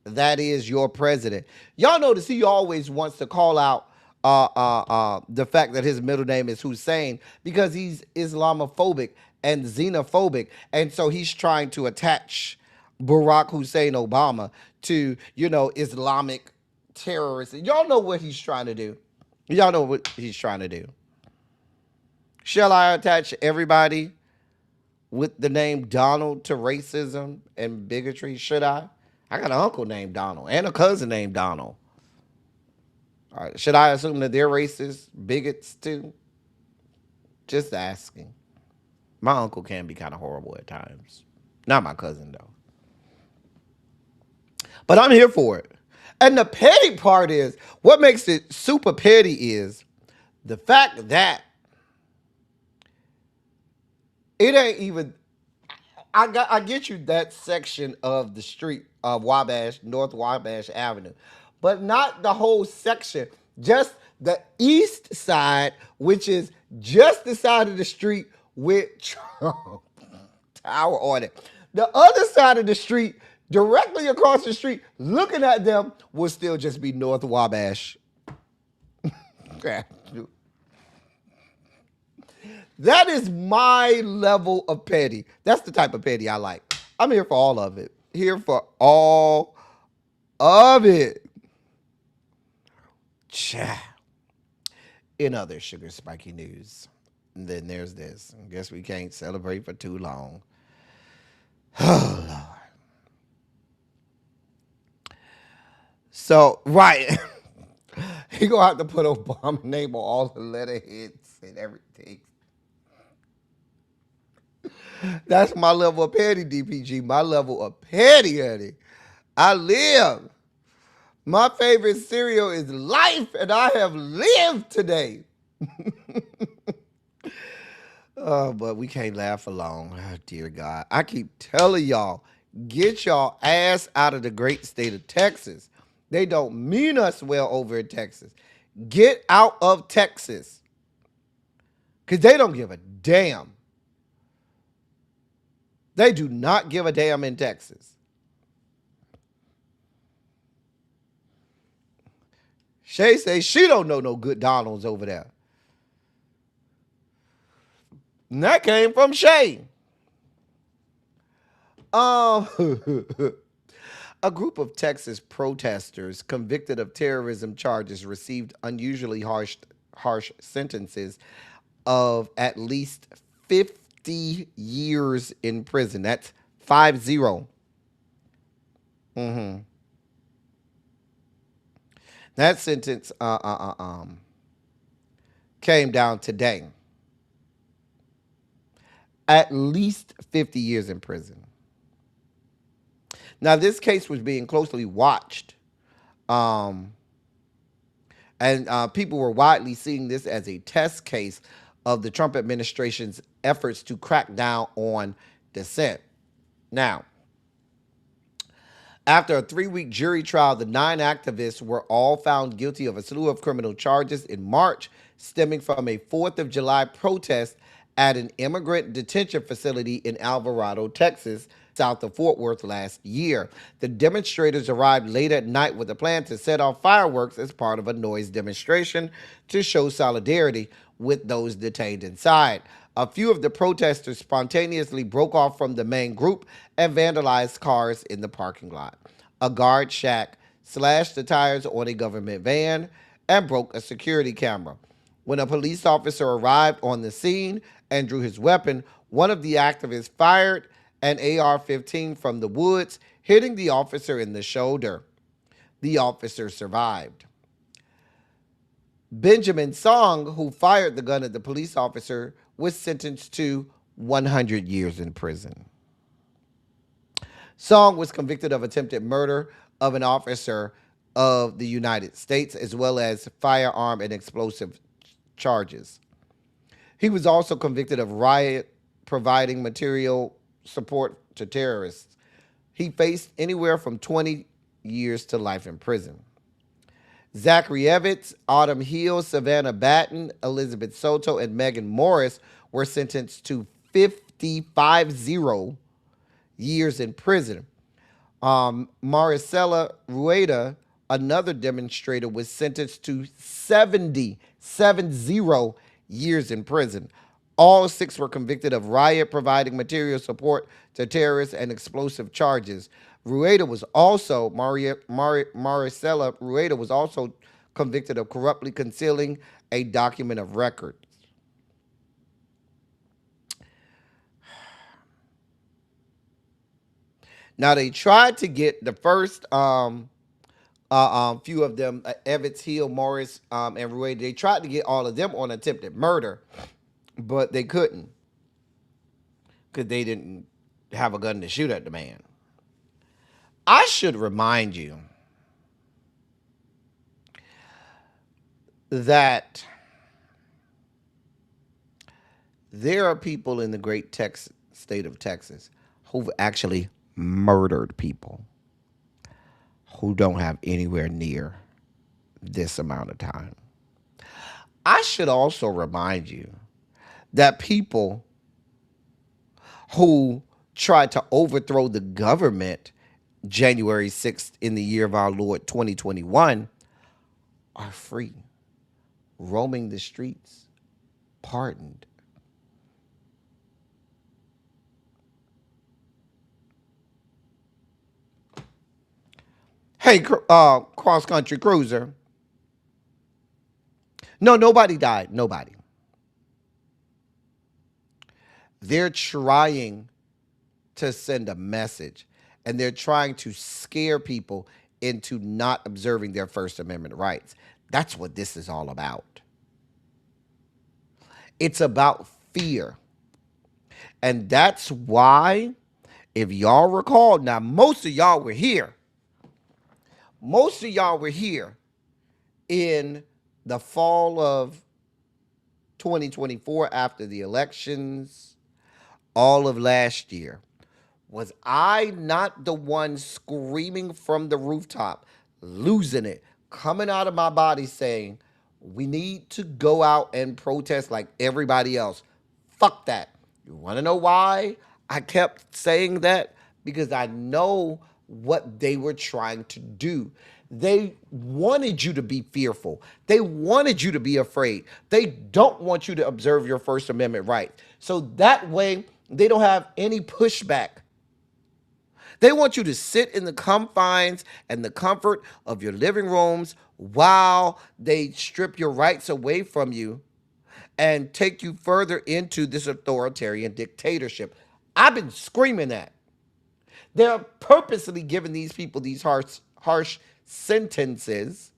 that is your president. Y'all notice he always wants to call out the fact that his middle name is Hussein because he's Islamophobic and xenophobic. And so he's trying to attach Barack Hussein Obama to, Islamic terrorists. Y'all know what he's trying to do. Y'all know what he's trying to do. Shall I attach everybody with the name Donald to racism and bigotry? Should I? I got an uncle named Donald and a cousin named Donald. All right, should I assume that they're racist, bigots too? Just asking. My uncle can be kind of horrible at times. Not my cousin, though. But I'm here for it. And the petty part is, what makes it super petty is the fact that it ain't even, I get you that section of the street of Wabash, North Wabash Avenue, but not the whole section, just the east side, which is just the side of the street with Trump Tower on it. The other side of the street, directly across the street, looking at them, will still just be North Wabash. That is my level of petty. That's the type of petty I like. I'm here for all of it. Here for all of it. In other sugar spiky news, then there's this. I guess we can't celebrate for too long. Oh, Lord. So, right. He gonna have to put Obama's name on all the letterheads and everything. That's my level of petty, DPG. My level of petty, honey. I live. My favorite cereal is life, and I have lived today. Oh, but we can't laugh for long. Oh, dear God. I keep telling y'all, get y'all ass out of the great state of Texas. They don't mean us well over in Texas. Get out of Texas. Because they don't give a damn. They do not give a damn in Texas. Shay says she don't know no good Donalds over there. And that came from Shay. A group of Texas protesters convicted of terrorism charges received unusually harsh sentences of at least 50 years in prison. That's 50. That sentence came down today. At least 50 years in prison. Now, this case was being closely watched, and people were widely seeing this as a test case of the Trump administration's efforts to crack down on dissent. Now, after a 3-week jury trial, the 9 activists were all found guilty of a slew of criminal charges in March, stemming from a 4th of July protest at an immigrant detention facility in Alvarado, Texas, south of Fort Worth last year. The demonstrators arrived late at night with a plan to set off fireworks as part of a noise demonstration to show solidarity with those detained inside. A few of the protesters spontaneously broke off from the main group and vandalized cars in the parking lot. A guard shack slashed the tires on a government van and broke a security camera. When a police officer arrived on the scene and drew his weapon, one of the activists fired an AR-15 from the woods, hitting the officer in the shoulder. The officer survived. Benjamin Song, who fired the gun at the police officer, was sentenced to 100 years in prison. Song was convicted of attempted murder of an officer of the United States, as well as firearm and explosive charges. He was also convicted of riot providing material support to terrorists. He faced anywhere from 20 years to life in prison. Zachary Evans, Autumn Hill, Savannah Batten, Elizabeth Soto, and Megan Morris were sentenced to 55 years in prison. Maricela Rueda, another demonstrator, was sentenced to 70 years in prison. All 6 were convicted of riot providing material support to terrorists and explosive charges. Rueda was also, Maricela Rueda was also convicted of corruptly concealing a document of record. Now, they tried to get the first few of them, Evans, Hill, Morris, and Rueda, they tried to get all of them on attempted murder, but they couldn't because they didn't have a gun to shoot at the man. I should remind you that there are people in the great state of Texas who've actually murdered people who don't have anywhere near this amount of time. I should also remind you that people who tried to overthrow the government January 6th in the year of our Lord 2021 are free, roaming the streets, pardoned. Hey, cross-country cruiser, No, nobody died. Nobody. They're trying to send a message, and they're trying to scare people into not observing their First Amendment rights. That's what this is all about. It's about fear. And that's why, if y'all recall, now most of y'all were here. Most of y'all were here in the fall of 2024 after the elections, all of last year. Was I not the one screaming from the rooftop, losing it, coming out of my body saying, we need to go out and protest like everybody else? Fuck that. You want to know why I kept saying that? Because I know what they were trying to do. They wanted you to be fearful. They wanted you to be afraid. They don't want you to observe your First Amendment right. So that way, they don't have any pushback. They want you to sit in the confines and the comfort of your living rooms while they strip your rights away from you and take you further into this authoritarian dictatorship. I've been screaming that. They're purposely giving these people these harsh sentences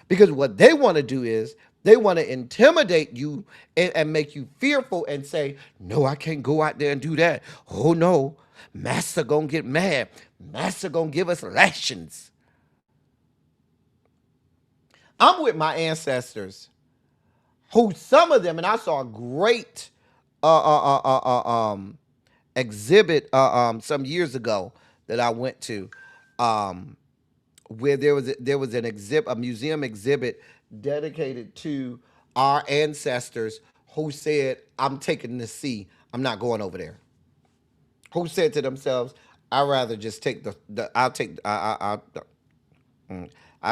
because what they want to do is they want to intimidate you and make you fearful and say, no, I can't go out there and do that. Oh, no, Master gonna get mad. Master gonna give us lashings. I'm with my ancestors, who some of them, and I saw a great exhibit some years ago that I went to, where there was an exhibit, a museum exhibit dedicated to our ancestors who said, "I'm taking the sea. I'm not going over there." Who said to themselves, "I'd rather just take the I'll take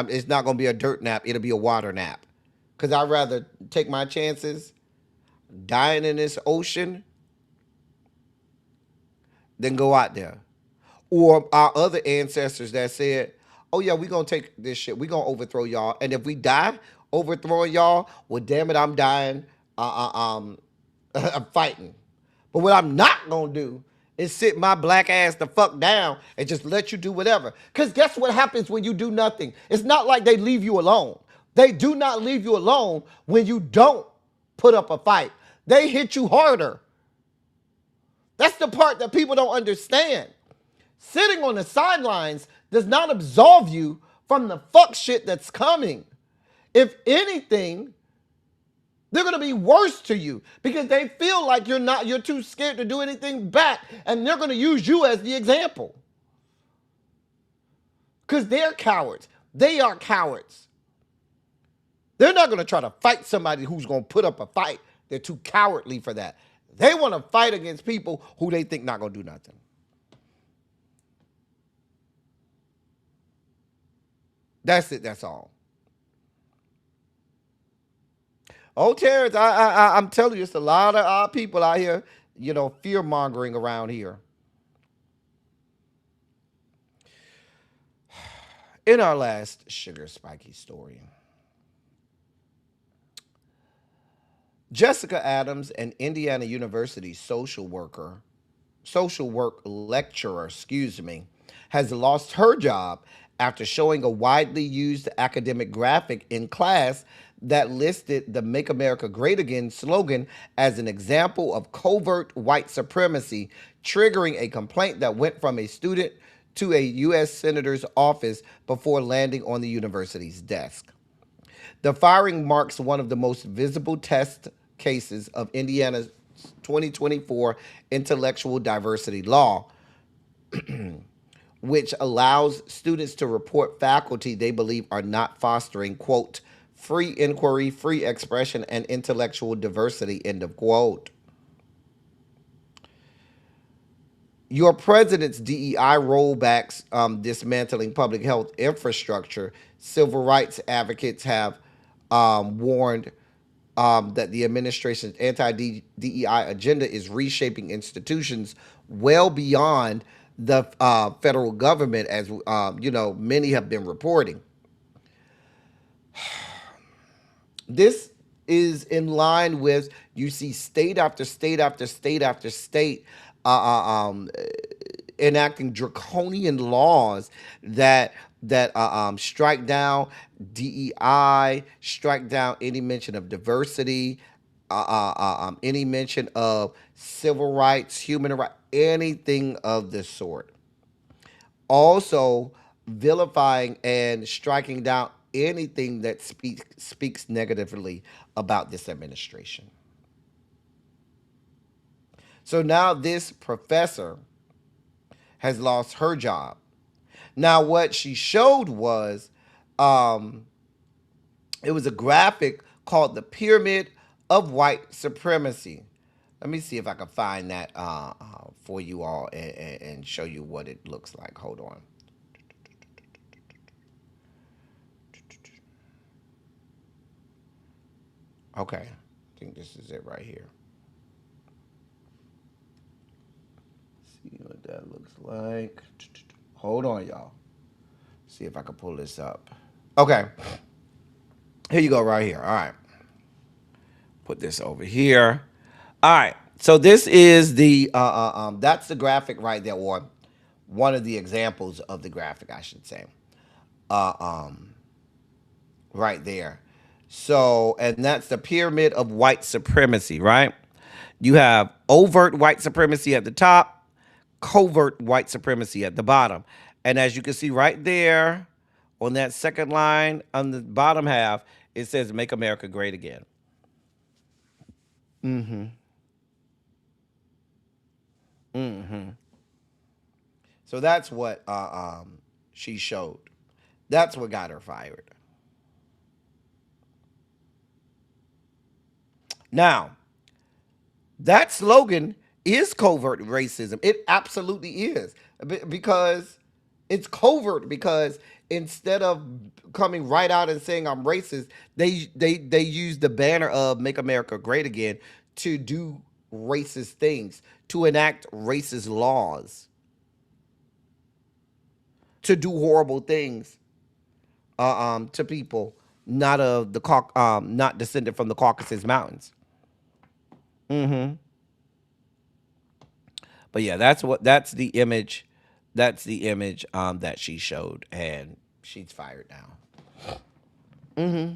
it's not going to be a dirt nap. It'll be a water nap, because I'd rather take my chances dying in this ocean than go out there." Or our other ancestors that said, "Oh yeah, we're gonna take this shit. We're gonna overthrow y'all. And if we die overthrowing y'all, well damn it, I'm dying I'm fighting. But what I'm not gonna do is sit my black ass the fuck down and just let you do whatever." Because guess what happens when you do nothing? It's not like they leave you alone. They do not leave you alone when you don't put up a fight. They hit you harder. That's the part that people don't understand. Sitting on the sidelines does not absolve you from the fuck shit that's coming. If anything, they're going to be worse to you because they feel like you're too scared to do anything back, and they're going to use you as the example. Because they're cowards. They are cowards. They're not going to try to fight somebody who's going to put up a fight. They're too cowardly for that. They want to fight against people who they think not going to do nothing. That's it. That's all. Oh, Terrence, I'm telling you, it's a lot of people out here, fear mongering around here. In our last sugar spiky story, Jessica Adams, an Indiana University social work lecturer, has lost her job after showing a widely used academic graphic in class that listed the Make America Great Again slogan as an example of covert white supremacy, triggering a complaint that went from a student to a U.S. Senator's office before landing on the university's desk. The firing marks one of the most visible test cases of Indiana's 2024 intellectual diversity law, which allows students to report faculty they believe are not fostering, quote, free inquiry, free expression, and intellectual diversity, end of quote. Your president's DEI rollbacks, dismantling public health infrastructure. Civil rights advocates have warned that the administration's anti-DEI agenda is reshaping institutions well beyond the federal government, as many have been reporting. This is in line with you see state after state after state after state uh, uh, um, enacting draconian laws that strike down DEI, strike down any mention of diversity, any mention of civil rights, human rights, anything of the sort. Also, vilifying and striking down anything that speaks negatively about this administration. So now this professor has lost her job. Now, what she showed was um, it was a graphic called the Pyramid of White Supremacy. Let me see if I can find that for you all and show you what it looks like. Hold on. Okay, I think this is it right here. See what that looks like. Hold on, y'all. See if I can pull this up. Okay, here you go right here. All right. Put this over here. All right. So this is the that's the graphic right there, or one of the examples of the graphic, I should say. Uh, um, right there. So, and that's the pyramid of white supremacy, right? You have overt white supremacy at the top, covert white supremacy at the bottom. And as you can see right there on that second line on the bottom half, it says "Make America Great Again." Mm-hmm. Mm-hmm. So that's what she showed. That's what got her fired. Now, that slogan is covert racism. It absolutely is. Because it's covert, because instead of coming right out and saying I'm racist, they use the banner of "Make America Great Again" to do racist things, to enact racist laws, to do horrible things to people not of the not descended from the Caucasus Mountains. Mm-hmm. But yeah, that's the image that she showed, and she's fired now. Mm-hmm.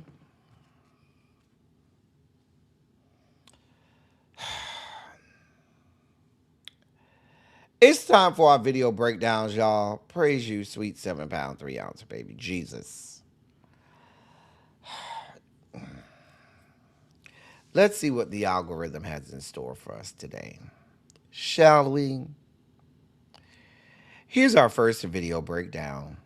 It's time for our video breakdowns, y'all. Praise you, sweet 7 pound 3 ounce baby Jesus. Let's see what the algorithm has in store for us today, shall we? Here's our first video breakdown.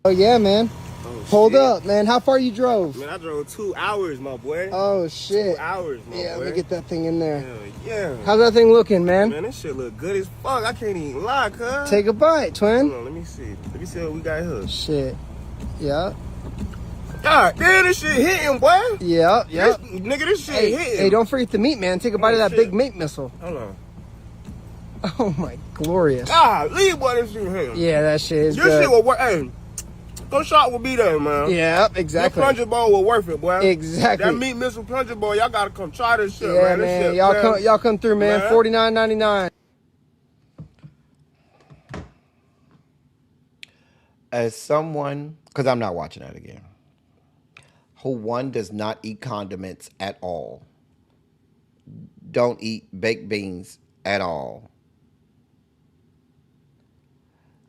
Oh yeah, man. Oh, Hold shit. up, man. How far you drove? Man, I drove 2 hours, my boy. Oh shit. 2 hours, my boy. Yeah, let me get that thing in there. Hell yeah. How's that thing looking, man? Man, this shit look good as fuck. I can't even lie, cuz. Take a bite, twin. Hold on, let me see. Let me see what we got here. Shit. Yeah. God damn, this shit hitting, boy. Yeah, yeah. Nigga, this shit Hey, hitting. hey, don't forget the meat, man. Take a bite of that shit. big meat missile. Hold on. Oh my, glorious. God, leave boy, this shit hitting. Yeah, that shit is Your good. shit will work. Hey, go shot will be there, man. Yeah, exactly. Your plunger bowl will worth it, boy. Exactly. That meat missile plunger bowl, y'all gotta come try this shit, Yeah, man. This man. shit, Y'all come through, man. Man. $49.99. As someone, because I'm not watching that again, who one does not eat condiments at all, don't eat baked beans at all.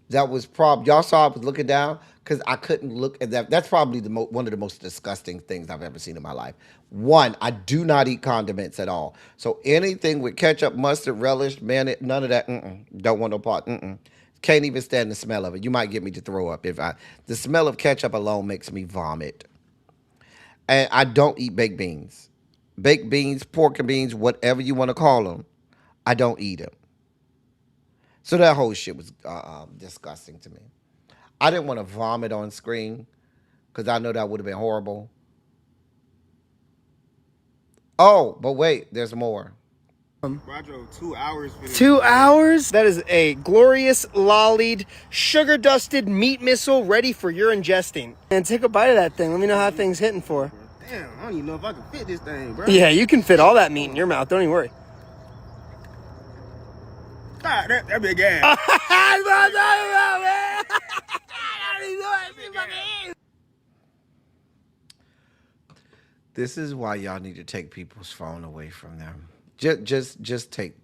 That was y'all saw I was looking down because I couldn't look at that. That's probably one of the most disgusting things I've ever seen in my life. One, I do not eat condiments at all. So anything with ketchup, mustard, relish, mayonnaise, none of that. Don't want no part. Can't even stand the smell of it. You might get me to throw up the smell of ketchup alone makes me vomit. And I don't eat baked beans. Baked beans, pork and beans, whatever you want to call them, I don't eat them. So that whole shit was disgusting to me. I didn't want to vomit on screen because I know that would have been horrible. Oh, but wait, there's more. Bro, I drove 2 hours for this. 2 hours? That is a glorious, lollied, sugar-dusted meat missile ready for your ingesting. And take a bite of that thing. Let me know how thing's hitting for. Damn, I don't even know if I can fit this thing, bro. Yeah, you can fit all that meat in your mouth. Don't even worry. God, that big ass. This is why y'all need to take people's phone away from them. Just take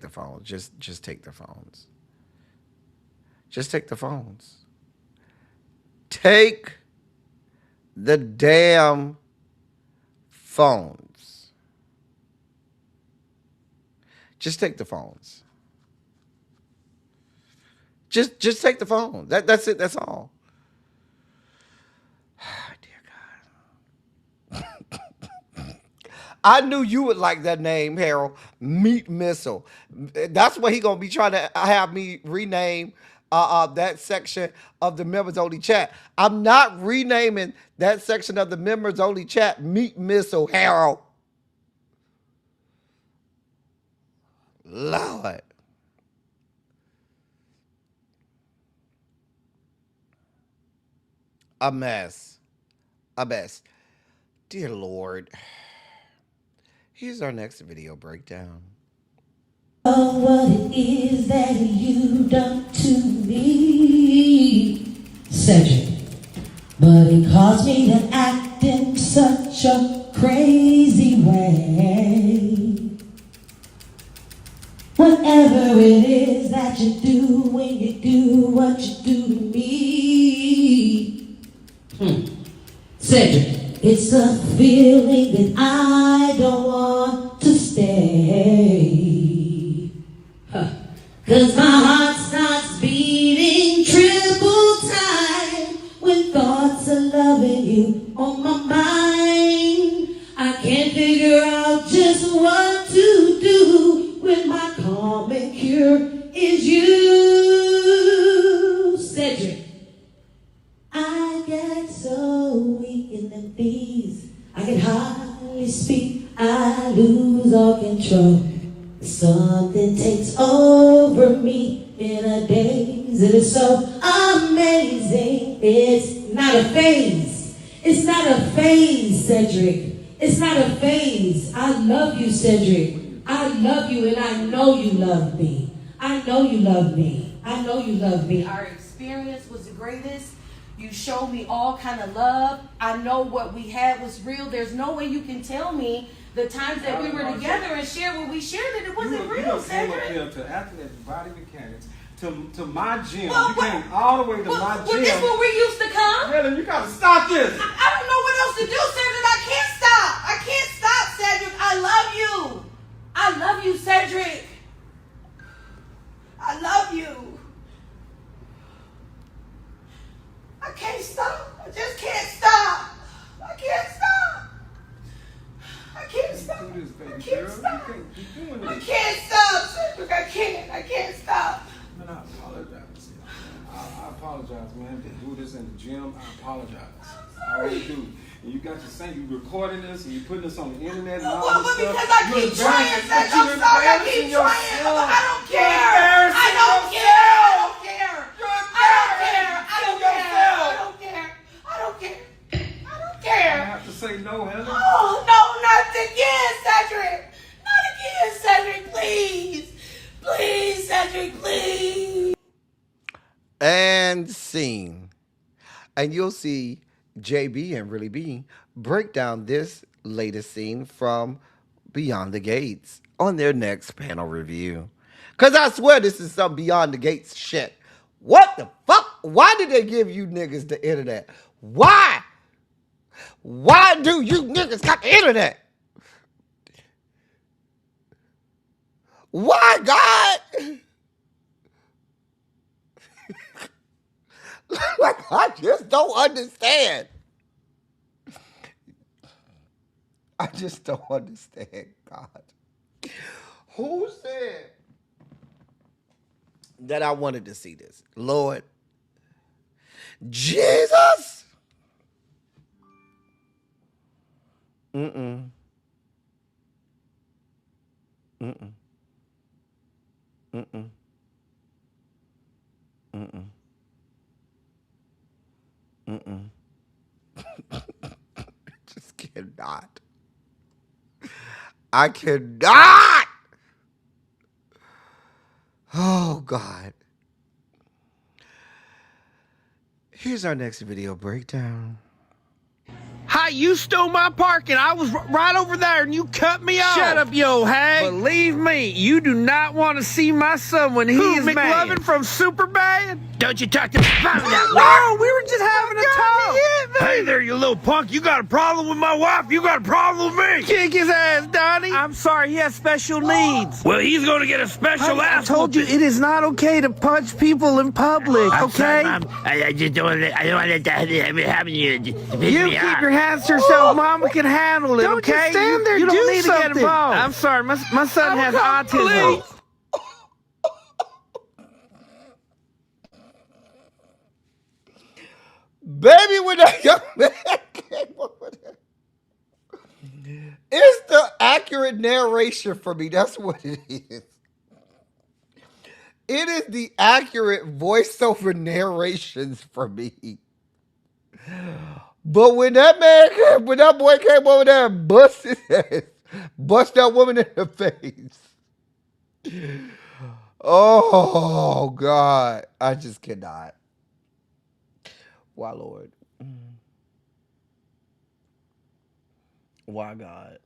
the phone. Just take the phones. Just take the phones. Take the damn phones. Just take the phones. Just take the phone. That's it. That's all. Dear God. I knew you would like that name, Harold. Meat Missile. That's what he gonna be trying to have me rename that section of the members only chat. I'm not renaming that section of the members only chat Meat Missile, Harold. Lord. A mess. A mess. Dear Lord. Here's our next video breakdown. Oh, what it is that you done to me, Cedric. But it caused me to act in such a crazy way. Whatever it is that you do when you do what you do to me, Cedric. It's a feeling that I don't want to stay. Cause my heart starts beating triple time when thoughts of loving you on my mind. I can't figure out just what to do when my common cure is you, Cedric. I get so weak in the knees, I can hardly speak, I lose all control. Something takes over me in a daze, it is so amazing. It's not a phase, it's not a phase, Cedric. It's not a phase. I love you, Cedric. I love you and I know you love me. I know you love me. I know you love me. Our experience was the greatest. You showed me all kind of love. I know what we had was real. There's no way you can tell me the times that we were together and shared what we shared that it wasn't real, Cedric. You came up here to Athletic Body Mechanics, to my gym. You came all the way to my gym. Was this where we used to come? Helen, you gotta stop this. I don't know what else to do, Cedric. I can't stop. I can't stop, Cedric. I love you. I love you, Cedric. I love you. I can't stop. I just can't stop. I can't stop. I can't stop. Do this, baby I can't girl. stop. You can't keep doing I this. can't stop, Cedric. I can't. I can't stop. Man, I apologize. I apologize, man. To do this in the gym, I apologize. I really do. And you got your saying you recording this and you putting this on the internet and all Well, this stuff. because I keep trying, Cedric. I'm sorry. I keep trying. I don't care. I don't care. I don't care. I don't care. I don't care. I don't care. I don't care. I don't care. I have to say no, Helen. Oh, no, not again, Cedric. Not again, Cedric, please. Please, Cedric, please. And scene. And you'll see JB and Really B break down this latest scene from Beyond the Gates on their next panel review. Because I swear this is some Beyond the Gates shit. What the fuck? Why did they give you niggas the internet? Why? Why do you niggas got the internet? Why, God? Like, I just don't understand. I just don't understand, God. Who said that I wanted to see this? Lord Jesus? Mm-mm. Mm-mm. Mm-mm. Mm-mm. Mm-mm. Just kidding. cannot. I cannot. Oh, God. Here's our next video breakdown. Hi, you stole my parking. I was right over there and you cut me off. Shut up, yo, hey. Believe me, you do not want to see my son when he is mad. McLovin from Superbad? Don't you talk to me about that way. No, we were just having a talk. Hey there, you little punk. You got a problem with my wife? You got a problem with me? Kick his ass, Donnie. I'm sorry, he has special needs. Well, he's going to get a special ass. I told you, it is not okay to punch people in public, okay? I just don't want to happen to you. You keep your hands to yourself. Mama can handle it, don't okay? You stand there, you don't need something. To get involved. I'm sorry, my son has autism. Baby, when that young man came over there, it's the accurate narration for me. That's what it is. It is the accurate voiceover narrations for me. But when that boy came over there and bust his ass, bust that woman in the face. Oh, God. I just cannot. Why, Lord? Why, God?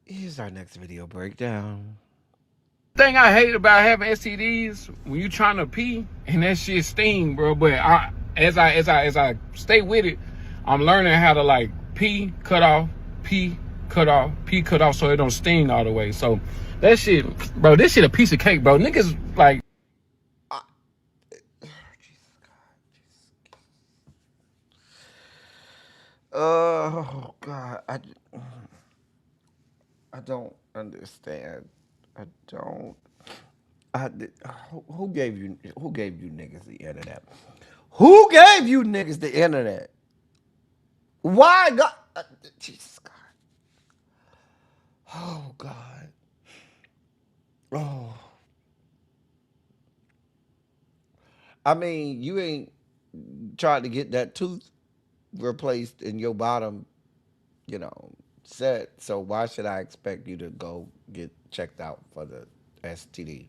Here's our next video breakdown. Thing I hate about having STDs when you trying to pee and that shit sting, bro. But as I stay with it, I'm learning how to like pee, cut off, pee, cut off, pee, cut off, so it don't sting all the way. So that shit, bro, this shit a piece of cake, bro. Niggas like. Oh, God. I don't understand. I don't. Who gave you niggas the internet? Who gave you niggas the internet? Why, God? Jesus God. Oh, God. Oh. I mean, you ain't tried to get that tooth replaced in your bottom, set. So why should I expect you to go get checked out for the STD,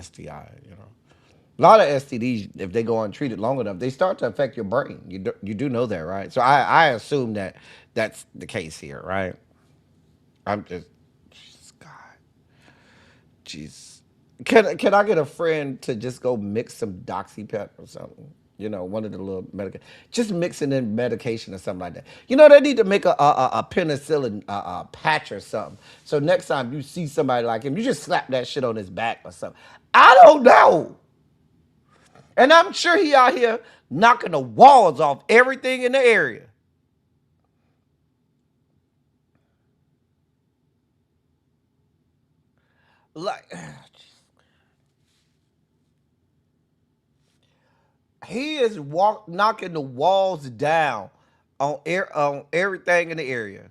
STI, A lot of STDs, if they go untreated long enough, they start to affect your brain. You do know that, right? So I assume that that's the case here, right? I'm just, God, jeez. Can I get a friend to just go mix some Doxypep or something? One of the little just mixing in medication or something like that. They need to make a penicillin patch or something. So next time you see somebody like him, you just slap that shit on his back or something. I don't know. And I'm sure he out here knocking the walls off everything in the area. Like, he is knocking the walls down on everything in the area.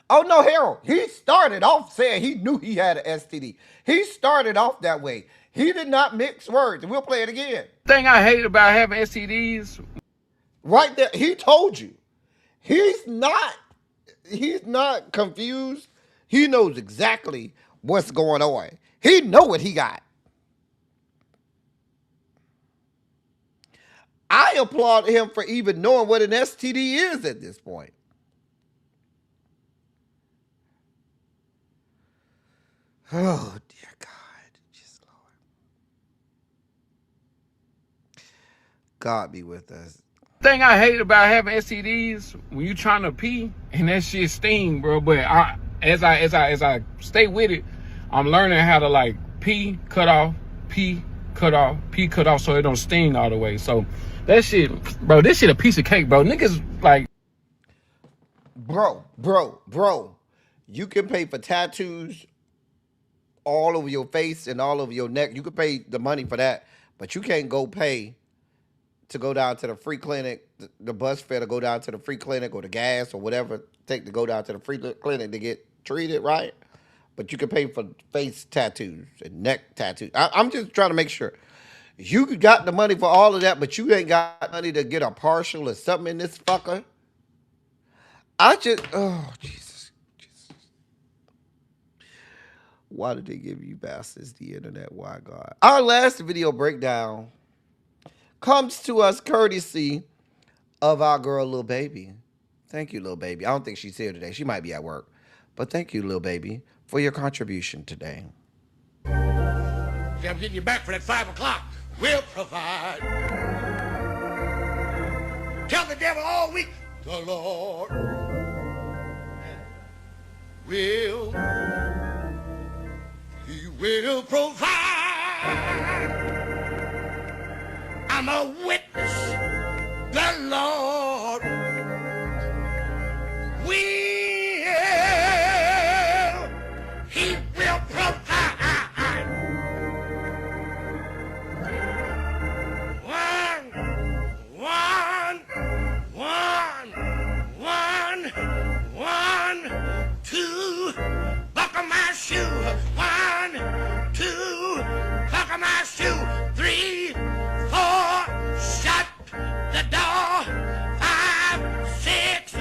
Oh, no, Harold. He started off saying he knew he had an STD. He started off that way. He did not mix words. We'll play it again. Thing I hate about having STDs. Right there. He told you. He's not confused. He knows exactly what's going on. He know what he got. I applaud him for even knowing what an STD is at this point. Oh, dear God. Just Lord. God be with us. Thing I hate about having STDs when you trying to pee and that shit sting, bro. But as I stay with it, I'm learning how to like pee, cut off, pee, cut off, pee, cut off, so it don't sting all the way. So that shit, bro, this shit a piece of cake, bro. Niggas like, bro. You can pay for tattoos all over your face and all over your neck. You can pay the money for that, but you can't go pay to go down to the free clinic, the bus fare to go down to the free clinic or the gas or whatever take to go down to the free clinic to get treated, right? but you can pay for face tattoos and neck tattoos. I'm just trying to make sure. You got the money for all of that, but you ain't got money to get a partial or something in this fucker. Oh, Jesus. Why did they give you bastards the internet? Why, God? Our last video breakdown comes to us courtesy of our girl, Lil Baby. Thank you, Lil Baby. I don't think she's here today. She might be at work. But thank you, Lil Baby, for your contribution today. See, I'm getting you back for that 5 o'clock. We'll provide. Tell the devil all week, the Lord will, he will provide. I'm a witness, the Lord will, he will provide. Two, buckle my shoe. 1, 2, buckle my shoe. 3, 4, shut the door. 5, 6,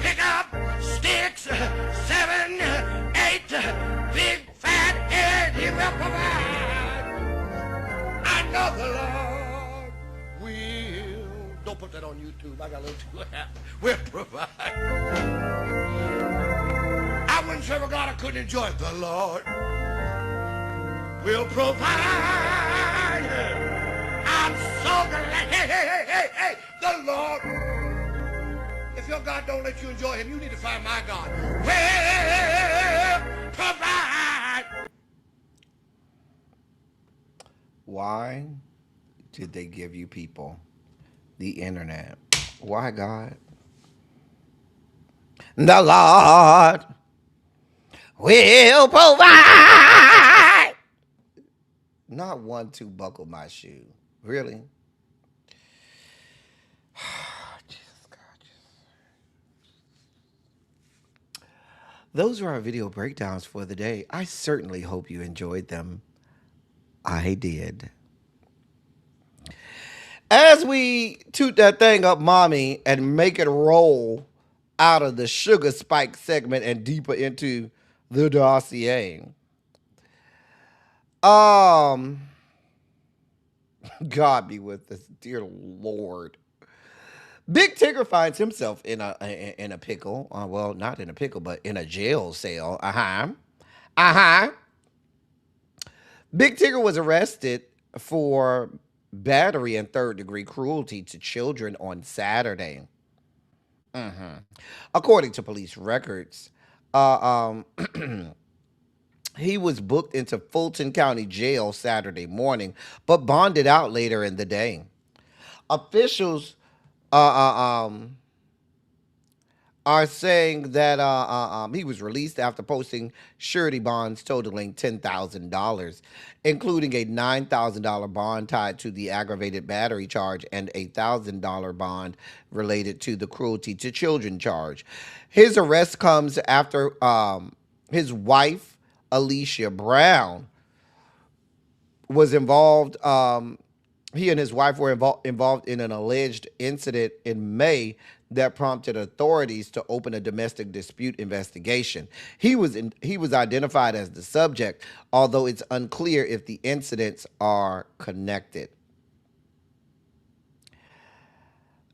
pick up sticks. 7, 8, big fat head, he will provide. I know the Lord will. Don't put that on YouTube. I got a little too loud. Will provide. I wouldn't serve a God I couldn't enjoy it. The Lord will provide. I'm so glad. Hey, the Lord. If your God don't let you enjoy him, you need to find my God. Will provide. Why did they give you people the internet? Why, God? The Lord will provide. Not 1, 2, buckle my shoe. Really? Jesus God. Those are our video breakdowns for the day. I certainly hope you enjoyed them. I did. As we toot that thing up, mommy, and make it roll out of the sugar spike segment and deeper into the dossier. God be with us, dear Lord. Big Tigger finds himself in a pickle. Well, not in a pickle, but in a jail cell. Big Tigger was arrested for battery and third-degree cruelty to children on Saturday. According to police records, he was booked into Fulton County Jail Saturday morning, but bonded out later in the day. Officials are saying that he was released after posting surety bonds totaling $10,000, including a $9,000 bond tied to the aggravated battery charge and a $1,000 bond related to the cruelty to children charge. His arrest comes after his wife, Alicia Brown, was involved. He and his wife were involved in an alleged incident in May that prompted authorities to open a domestic dispute investigation. He was identified as the subject, although it's unclear if the incidents are connected.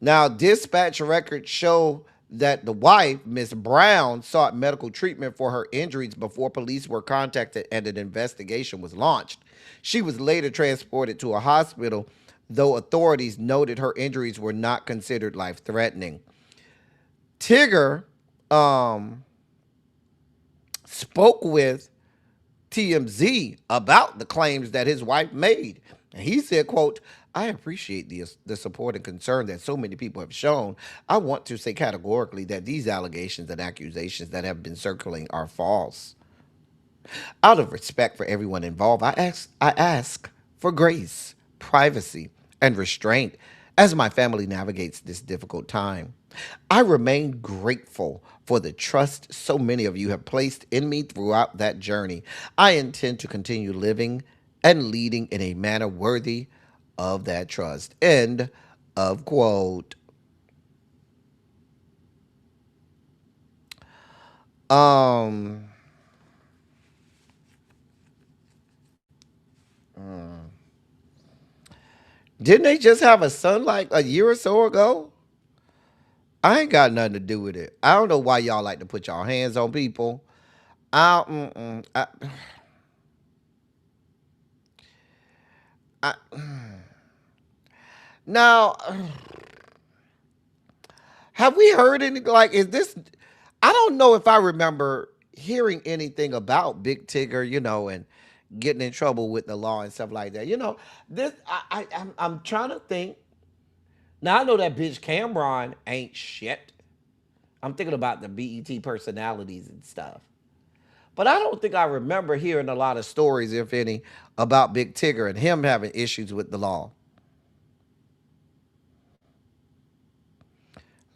Now, dispatch records show that the wife, Miss Brown, sought medical treatment for her injuries before police were contacted and an investigation was launched. She was later transported to a hospital, though authorities noted her injuries were not considered life-threatening. Tigger spoke with TMZ about the claims that his wife made. And he said, quote, "I appreciate the support and concern that so many people have shown. I want to say categorically that these allegations and accusations that have been circulating are false. Out of respect for everyone involved, I ask for grace, privacy, and restraint As my family navigates this difficult time, I remain grateful for the trust so many of you have placed in me throughout that journey. I intend to continue living and leading in a manner worthy of that trust. End of quote. Um, didn't they just have a son like a year or so ago? I ain't got nothing to do with it. I don't know why y'all like to put y'all hands on people. I now, have we heard any, like, is this, I don't know if I remember hearing anything about Big Tigger, and getting in trouble with the law and stuff like that. This, I'm trying to think. Now, I know that bitch Cameron ain't shit. I'm thinking about the BET personalities and stuff. But I don't think I remember hearing a lot of stories, if any, about Big Tigger and him having issues with the law.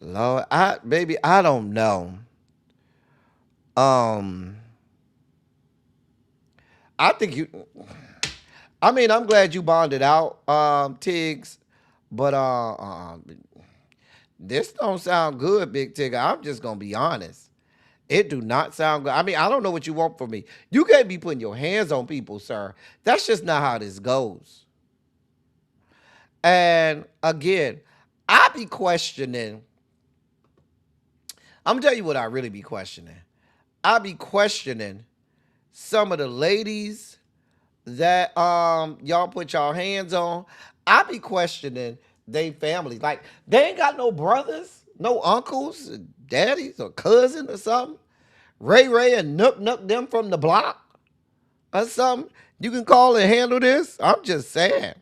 Lord, I don't know. I think I'm glad you bonded out, Tiggs, but this don't sound good, Big Tigger. I'm just gonna be honest. It do not sound good. I don't know what you want from me. You can't be putting your hands on people, sir. That's just not how this goes. And again, I be questioning. I'm gonna tell you what I really be questioning. I be questioning some of the ladies that y'all put y'all hands on. I be questioning they family. Like, they ain't got no brothers, no uncles, daddies, or cousins or something. Ray and Nook them from the block or something. You can call and handle this. I'm just saying.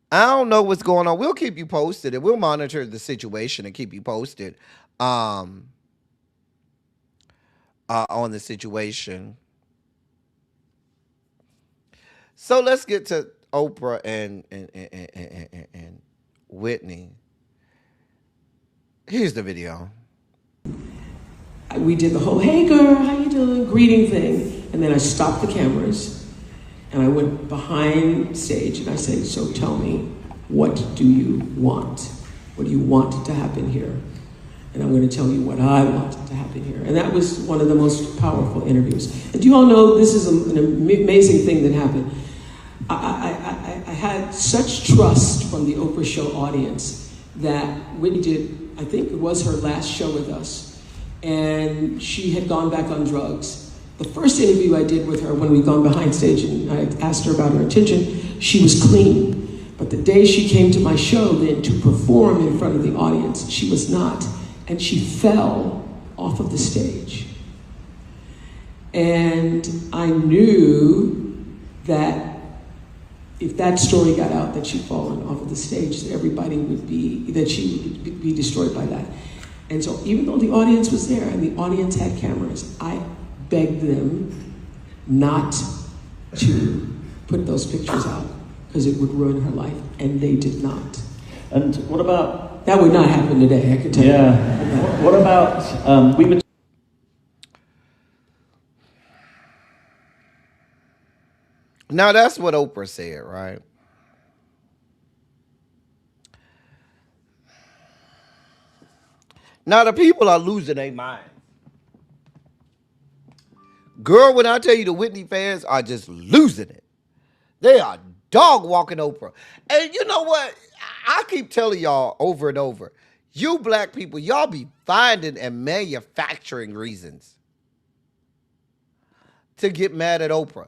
I don't know what's going on. We'll keep you posted and we'll monitor the situation and keep you posted on the situation. So let's get to Oprah and Whitney. Here's the video. We did the whole, hey girl, how you doing, greeting thing. And then I stopped the cameras and I went behind stage and I said, so tell me, what do you want? What do you want to happen here? And I'm going to tell you what I want to happen here. And that was one of the most powerful interviews. And you all know this is an amazing thing that happened. I had such trust from the Oprah show audience that Whitney did, I think it was her last show with us, and she had gone back on drugs. The first interview I did with her when we'd gone behind stage and I asked her about her intention, she was clean. But the day she came to my show then to perform in front of the audience, she was not. And she fell off of the stage. And I knew that if that story got out that she'd fallen off of the stage, that she would be destroyed by that. And so even though the audience was there and the audience had cameras, I begged them not to put those pictures out because it would ruin her life, and they did not. And what about... That would not happen today, I can tell you. Yeah. What about... we were... Now, that's what Oprah said, right? Now, the people are losing their mind. Girl, when I tell you the Whitney fans are just losing it. They are dog walking Oprah. And you know what? I keep telling y'all over and over. You black people, y'all be finding and manufacturing reasons to get mad at Oprah.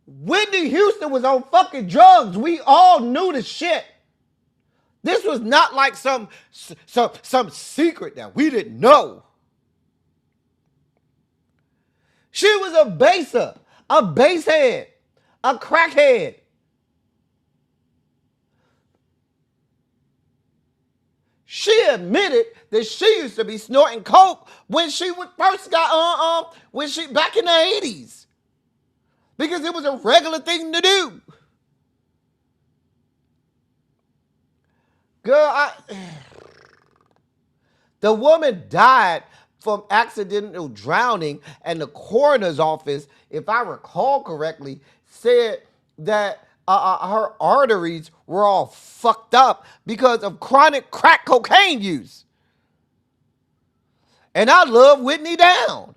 Whitney Houston was on fucking drugs. We all knew the shit. This was not like some secret that we didn't know. She was a baser, a basehead, a crackhead. She admitted that she used to be snorting coke when she first got when she back in the 80s. Because it was a regular thing to do. Girl, the woman died from accidental drowning, and the coroner's office, if I recall correctly, said that her arteries were all fucked up because of chronic crack cocaine use. And I love Whitney down.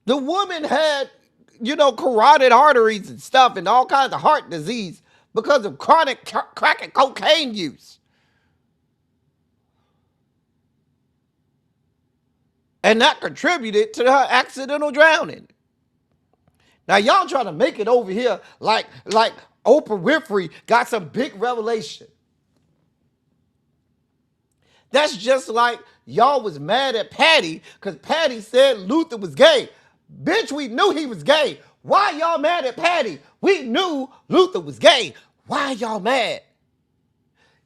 The woman had, carotid arteries and stuff and all kinds of heart disease because of chronic crack and cocaine use. And that contributed to her accidental drowning. Now, y'all trying to make it over here like Oprah Winfrey got some big revelation. That's just like y'all was mad at Patty because Patty said Luther was gay. Bitch, we knew he was gay. Why y'all mad at Patty? We knew Luther was gay. Why y'all mad?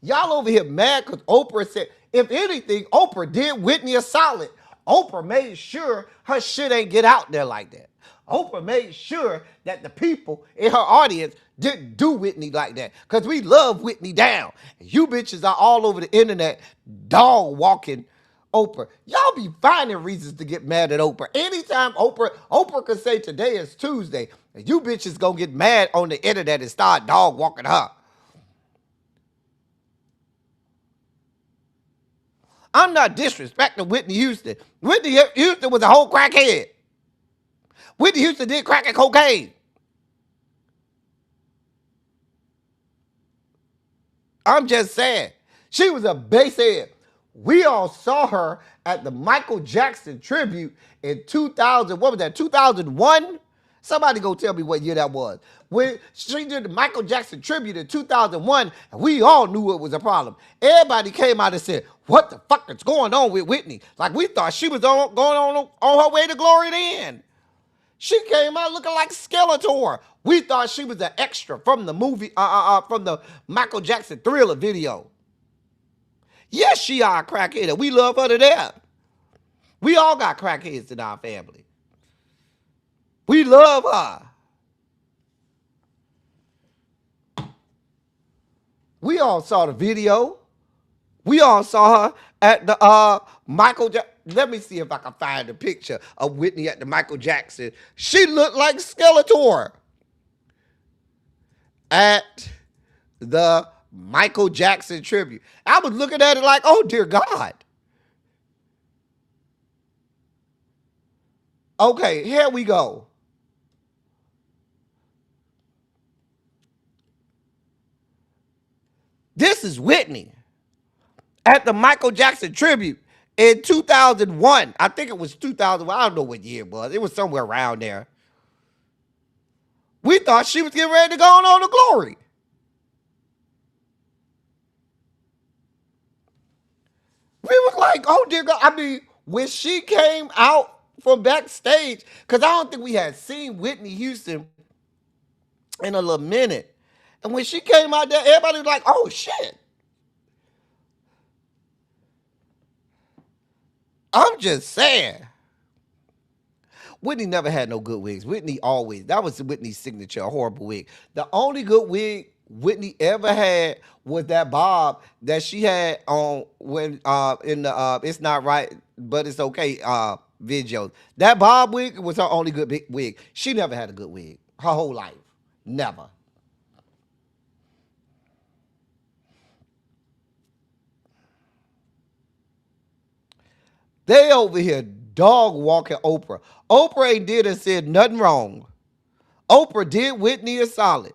Y'all over here mad because Oprah said, if anything, Oprah did Whitney a solid. Oprah made sure her shit ain't get out there like that. Oprah made sure that the people in her audience didn't do Whitney like that because we love Whitney down. And you bitches are all over the internet dog walking Oprah. Y'all be finding reasons to get mad at Oprah. Anytime Oprah could say today is Tuesday, and you bitches gonna get mad on the internet and start dog walking her. I'm not disrespecting Whitney Houston. Whitney Houston was a whole crackhead. Whitney Houston did crack and cocaine. I'm just saying. She was a basehead. We all saw her at the Michael Jackson tribute in 2000. What was that, 2001? Somebody go tell me what year that was. When she did the Michael Jackson tribute in 2001, and we all knew it was a problem. Everybody came out and said, what the fuck is going on with Whitney? Like we thought she was going on her way to glory then. She came out looking like Skeletor. We thought she was an extra from the movie, from the Michael Jackson Thriller video. Yes, she are a crackhead, and we love her to death. We all got crackheads in our family. We love her. We all saw the video. We all saw her at the Michael Jackson. Let me see if I can find a picture of Whitney at the Michael Jackson. She looked like Skeletor at the Michael Jackson tribute. I was looking at it like, oh, dear God. Okay, here we go. This is Whitney at the Michael Jackson tribute in 2001. I think it was 2001. I don't know what year it was. It was somewhere around there. We thought she was getting ready to go on to glory. We was like, oh, dear God. I mean, when she came out from backstage, because I don't think we had seen Whitney Houston in a little minute. And when she came out there, everybody was like, oh, shit. I'm just saying. Whitney never had no good wigs. Whitney always, that was Whitney's signature, a horrible wig. The only good wig Whitney ever had was that bob that she had on when in the It's Not Right, But It's Okay videos. That bob wig was her only good big wig. She never had a good wig her whole life. Never. They over here dog walking Oprah. Oprah ain't did and said nothing wrong. Oprah did Whitney a solid.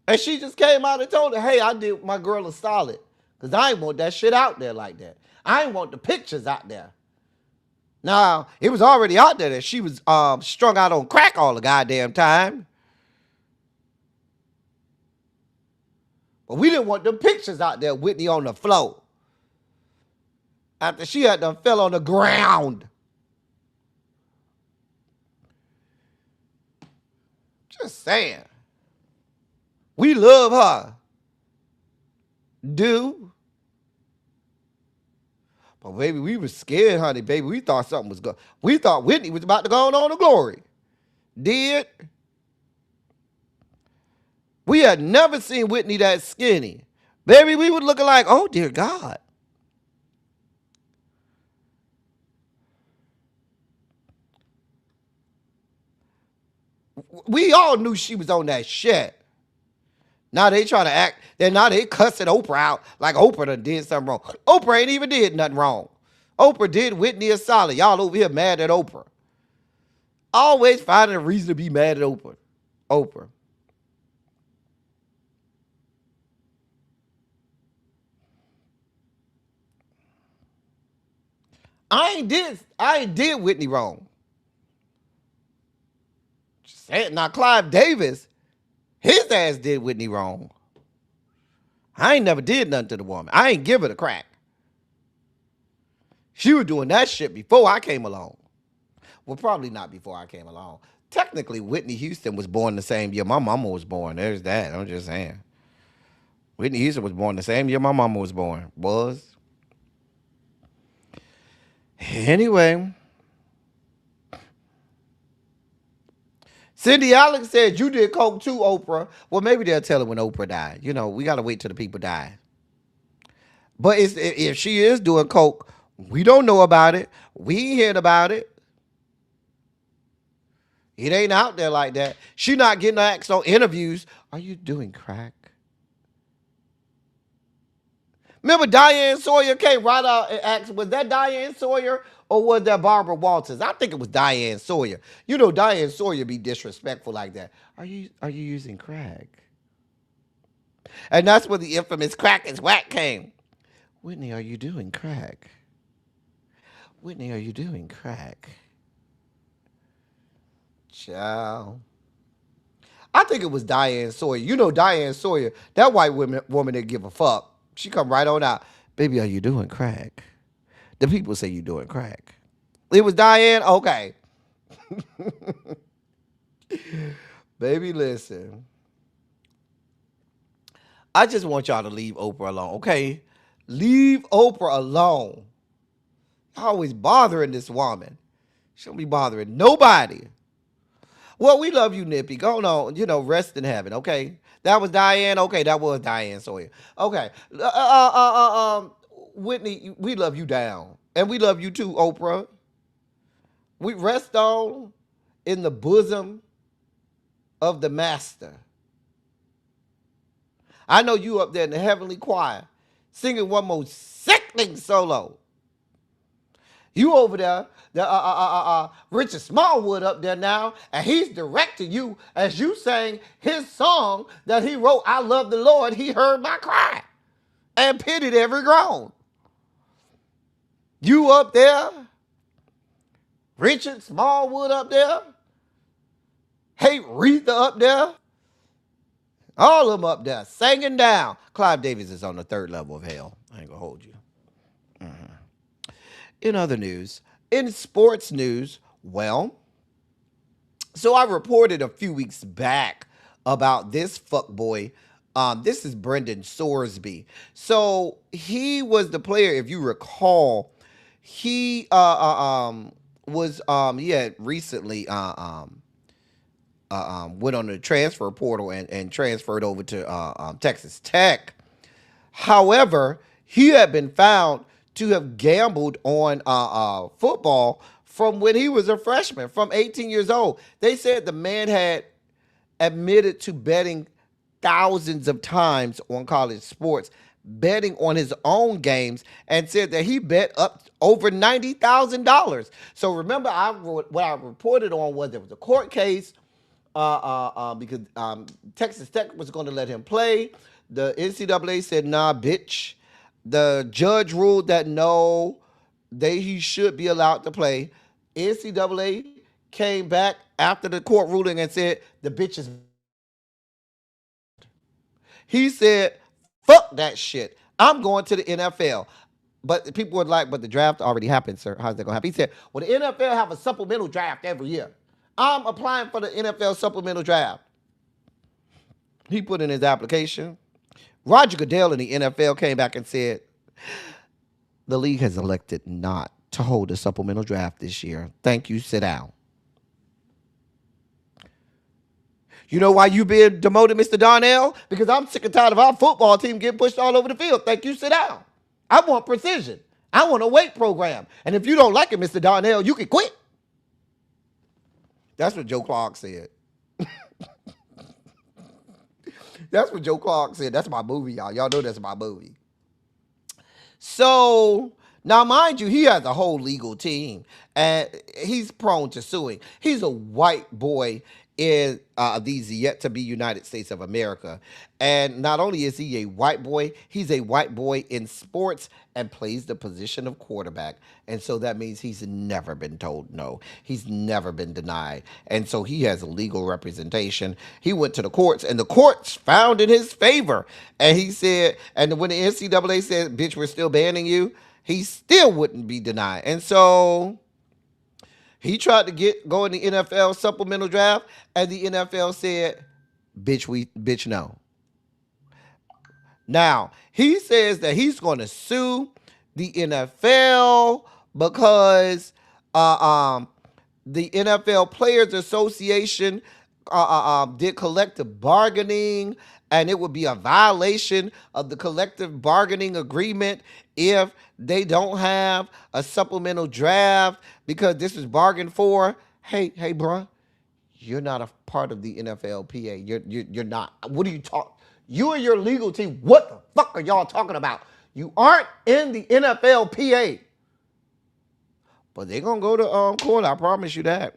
And she just came out and told her, hey, I did my girl a solid. Because I ain't want that shit out there like that. I ain't want the pictures out there. Now, it was already out there that she was strung out on crack all the goddamn time. But we didn't want them pictures out there, Whitney on the floor. After she had done fell on the ground. Just saying. We love her. But baby, we was scared, honey, baby. We thought something was going. We thought Whitney was about to go on to glory. Did. We had never seen Whitney that skinny. Baby, we were looking like, oh dear God. We all knew she was on that shit. Now they trying to act, now they cussing Oprah out like Oprah done did something wrong. Oprah ain't even did nothing wrong. Oprah did Whitney a solid. Y'all over here mad at Oprah. Always finding a reason to be mad at Oprah. I ain't did Whitney wrong. Just saying. Now Clive Davis, his ass did Whitney wrong. I ain't never did nothing to the woman. I ain't give her the crack. She was doing that shit before I came along. Well, probably not before I came along. Technically, Whitney Houston was born the same year my mama was born. There's that. I'm just saying. Whitney Houston was born the same year my mama was born. Anyway. Cindy Alex said, you did coke too, Oprah. Well, maybe they'll tell her when Oprah died. You know, we got to wait till the people die. But if she is doing coke, we don't know about it. We ain't hearing about it. It ain't out there like that. She not getting asked on interviews. Are you doing crack? Remember Diane Sawyer came right out and asked, was that Diane Sawyer or was that Barbara Walters? I think it was Diane Sawyer. You know Diane Sawyer be disrespectful like that. Are you using crack? And that's where the infamous crack is whack came. Whitney, are you doing crack? Whitney, are you doing crack? Child. I think it was Diane Sawyer. You know Diane Sawyer, that white woman that give a fuck. She come right on out. Baby, are you doing crack? The people say you doing crack. It was Diane? Okay. Baby, listen. I just want y'all to leave Oprah alone, okay? Leave Oprah alone. Always bothering this woman. She don't be bothering nobody. Well, we love you, Nippy. Go on, rest in heaven, okay? That was Diane. Okay, that was Diane Sawyer. Okay. Whitney, we love you down. And we love you too, Oprah. We rest on in the bosom of the master. I know you up there in the heavenly choir singing one more sickening solo. You over there, Richard Smallwood up there now, and he's directing you as you sang his song that he wrote, I love the Lord, he heard my cry and pitied every groan. You up there, Richard Smallwood up there, hey, Retha up there, all of them up there, singing down. Clive Davis is on the third level of hell. I ain't gonna hold you. In other news, in sports news, so I reported a few weeks back about this fuckboy. This is Brendan Sorsby. So he was the player, if you recall, he had recently went on the transfer portal and transferred over to Texas Tech. However, he had been found to have gambled on football from when he was a freshman, from 18 years old. They said the man had admitted to betting thousands of times on college sports, betting on his own games, and said that he bet up over $90,000. So remember, what I reported on was there was a court case because Texas Tech was going to let him play. The NCAA said, nah, bitch. The judge ruled that no, he should be allowed to play. NCAA came back after the court ruling and said, the bitch is. He said, fuck that shit. I'm going to the NFL. But people were like, but the draft already happened, sir. How's that going to happen? He said, well, the NFL have a supplemental draft every year. I'm applying for the NFL supplemental draft. he put in his application. Roger Goodell in the NFL came back and said, the league has elected not to hold a supplemental draft this year. Thank you, sit down. You know why you being demoted, Mr. Darnell? Because I'm sick and tired of our football team getting pushed all over the field. Thank you, sit down. I want precision. I want a weight program. And if you don't like it, Mr. Darnell, you can quit. That's what Joe Clark said. That's what Joe Clark said. That's my movie, y'all. Y'all know that's my movie. So, now mind you, he has a whole legal team, and he's prone to suing. He's a white boy in these yet to be United States of America. And not only is he a white boy, he's a white boy in sports and plays the position of quarterback. And so that means he's never been told no. He's never been denied. And so he has legal representation. He went to the courts, and the courts found in his favor. And he said, and when the NCAA said, bitch, we're still banning you, he still wouldn't be denied. And so he tried to go in the NFL supplemental draft, and the NFL said, bitch, no. Now, he says that he's going to sue the NFL because the NFL Players Association did collective bargaining, and it would be a violation of the collective bargaining agreement if they don't have a supplemental draft because this is bargained for. Hey, bruh, you're not a part of the NFLPA. You're not. What are you talking? You and your legal team, what the fuck are y'all talking about? You aren't in the NFLPA. But they're going to go to court, I promise you that.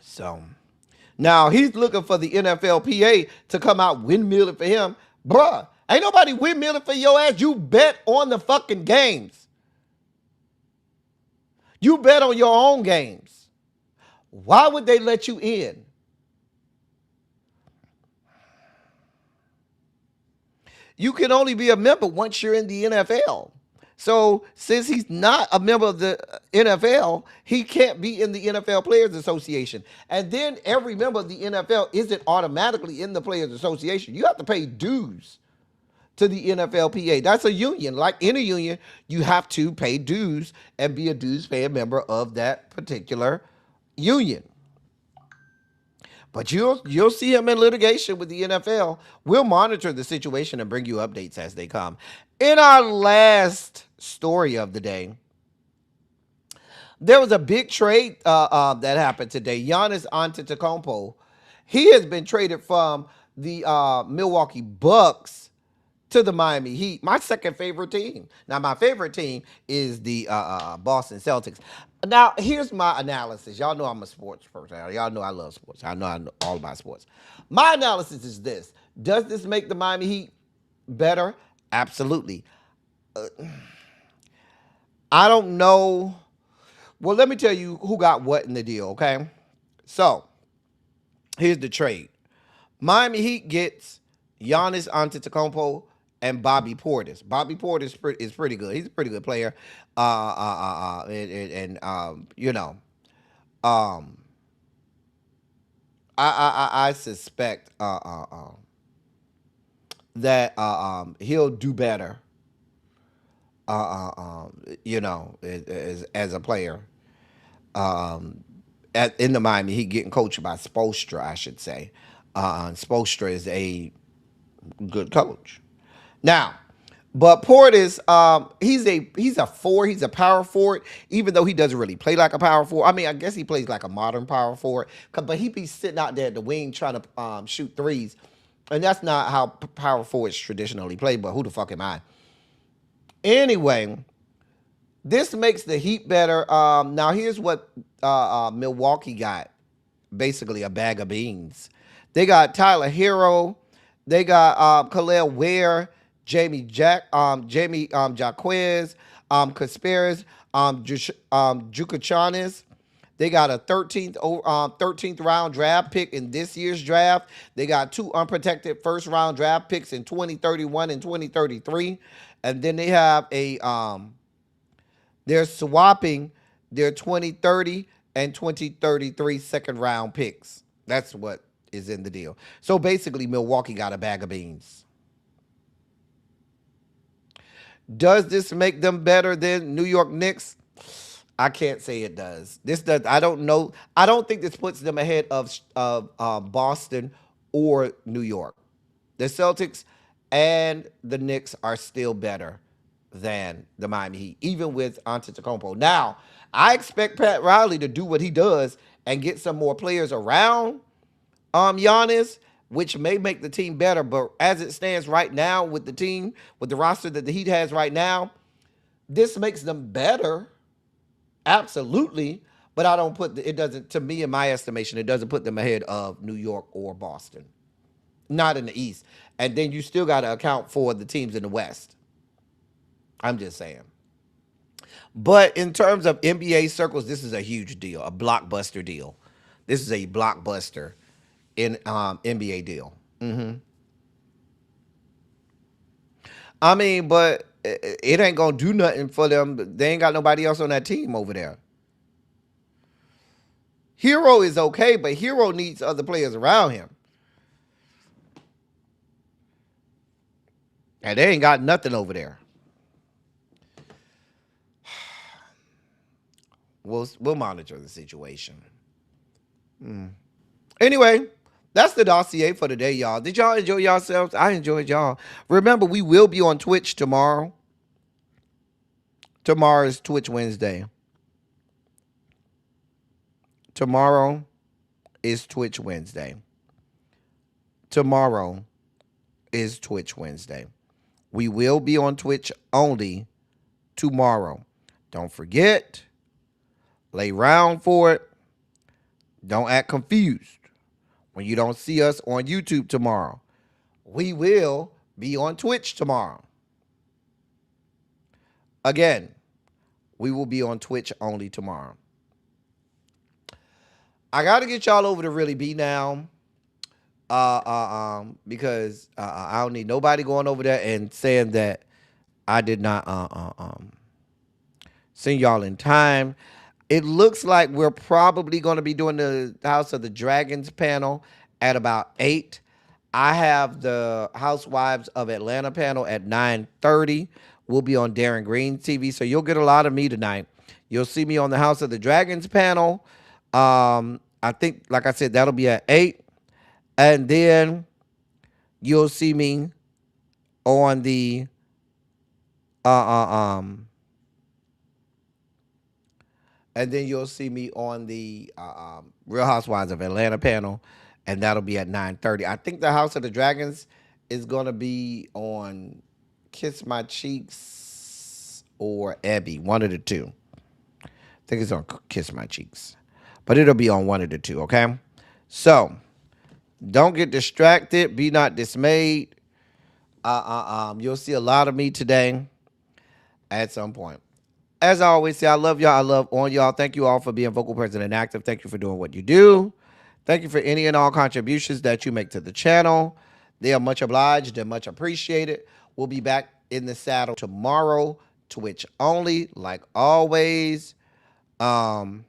So, now he's looking for the NFLPA to come out windmilling for him. Bruh, ain't nobody windmilling for your ass. You bet on the fucking games. You bet on your own games. Why would they let you in? You can only be a member once you're in the NFL. So since he's not a member of the NFL, he can't be in the NFL Players Association. And then every member of the NFL isn't automatically in the Players Association. You have to pay dues to the NFLPA. That's a union. Like any union, you have to pay dues and be a dues-paying member of that particular union. But you'll see him in litigation with the NFL. We'll monitor the situation and bring you updates as they come. In our last story of the day, there was a big trade that happened today. Giannis Antetokounmpo, he has been traded from the Milwaukee Bucks to the Miami Heat, my second favorite team. Now, my favorite team is the Boston Celtics. Now, here's my analysis. Y'all know I'm a sports person. Y'all know I love sports. I know all about sports. My analysis is this. Does this make the Miami Heat better? Absolutely. I don't know. Well, let me tell you who got what in the deal, okay? So, here's the trade. Miami Heat gets Giannis Antetokounmpo and Bobby Portis. Bobby Portis is pretty good. He's a pretty good player. You know, I suspect that he'll do better. You know, as a player. In the Miami Heat, getting coached by Spoelstra, I should say. Spoelstra is a good coach. Now, but Portis, he's a four. He's a power forward, even though he doesn't really play like a power forward. I mean, I guess he plays like a modern power forward, but he be sitting out there at the wing trying to shoot threes, and that's not how power forwards traditionally play. But who the fuck am I? Anyway, this makes the Heat better. Now, here's what Milwaukee got: basically a bag of beans. They got Tyler Hero. They got Khalil Ware, Jamie Jaquez, Kasparis, Jukachanis. They got a 13th round draft pick in this year's draft. They got 2 unprotected first round draft picks in 2031 and 2033. And then they have they're swapping their 2030 and 2033 second round picks. That's what is in the deal. So basically, Milwaukee got a bag of beans. Does this make them better than New York Knicks? I can't say it does. This does. I don't know. I don't think this puts them ahead of Boston or New York. The Celtics and the Knicks are still better than the Miami Heat, even with Antetokounmpo. Now, I expect Pat Riley to do what he does and get some more players around Giannis, which may make the team better. But as it stands right now with the team, with the roster that the Heat has right now, this makes them better. Absolutely. But I don't put it doesn't, to me, in my estimation, it doesn't put them ahead of New York or Boston. Not in the East. And then you still got to account for the teams in the West. I'm just saying. But in terms of NBA circles, this is a huge deal, a blockbuster deal. This is a blockbuster in NBA deal. I mean, but it ain't going to do nothing for them. They ain't got nobody else on that team over there. Hero is okay, but Hero needs other players around him. And they ain't got nothing over there. We'll monitor the situation. Anyway, that's the dossier for today, y'all. Did y'all enjoy yourselves? I enjoyed y'all. Remember, we will be on Twitch tomorrow. Tomorrow is Twitch Wednesday. Tomorrow is Twitch Wednesday. Tomorrow is Twitch Wednesday. We will be on Twitch only tomorrow. Don't forget, lay round for it. Don't act confused when you don't see us on YouTube tomorrow. We will be on Twitch tomorrow. Again, we will be on Twitch only tomorrow. I got to get y'all over to Really Be now. Because I don't need nobody going over there and saying that I did not send y'all in time. It looks like we're probably going to be doing the House of the Dragons panel at about 8. I have the Housewives of Atlanta panel at 9:30. We'll be on Darren Green TV, so you'll get a lot of me tonight. You'll see me on the House of the Dragons panel. I think, like I said, that'll be at 8. And then you'll see me on the Real Housewives of Atlanta panel, and that'll be at 9:30. I think the House of the Dragons is gonna be on Kiss My Cheeks or Abby, one of the two. I think it's on Kiss My Cheeks, but it'll be on one of the two. Okay, so. Don't get distracted. Be not dismayed. You'll see a lot of me today at some point. As I always say, I love y'all. I love on y'all. Thank you all for being vocal, present, and active. Thank you for doing what you do. Thank you for any and all contributions that you make to the channel. They are much obliged and much appreciated. We'll be back in the saddle tomorrow, Twitch only, like always. That's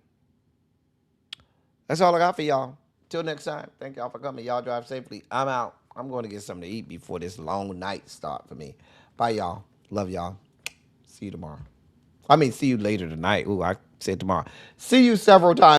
all I got for y'all. Till next time, thank y'all for coming. Y'all drive safely. I'm out. I'm going to get something to eat before this long night start for me. Bye, y'all. Love y'all. See you tomorrow. I mean, see you later tonight. Ooh, I said tomorrow. See you several times.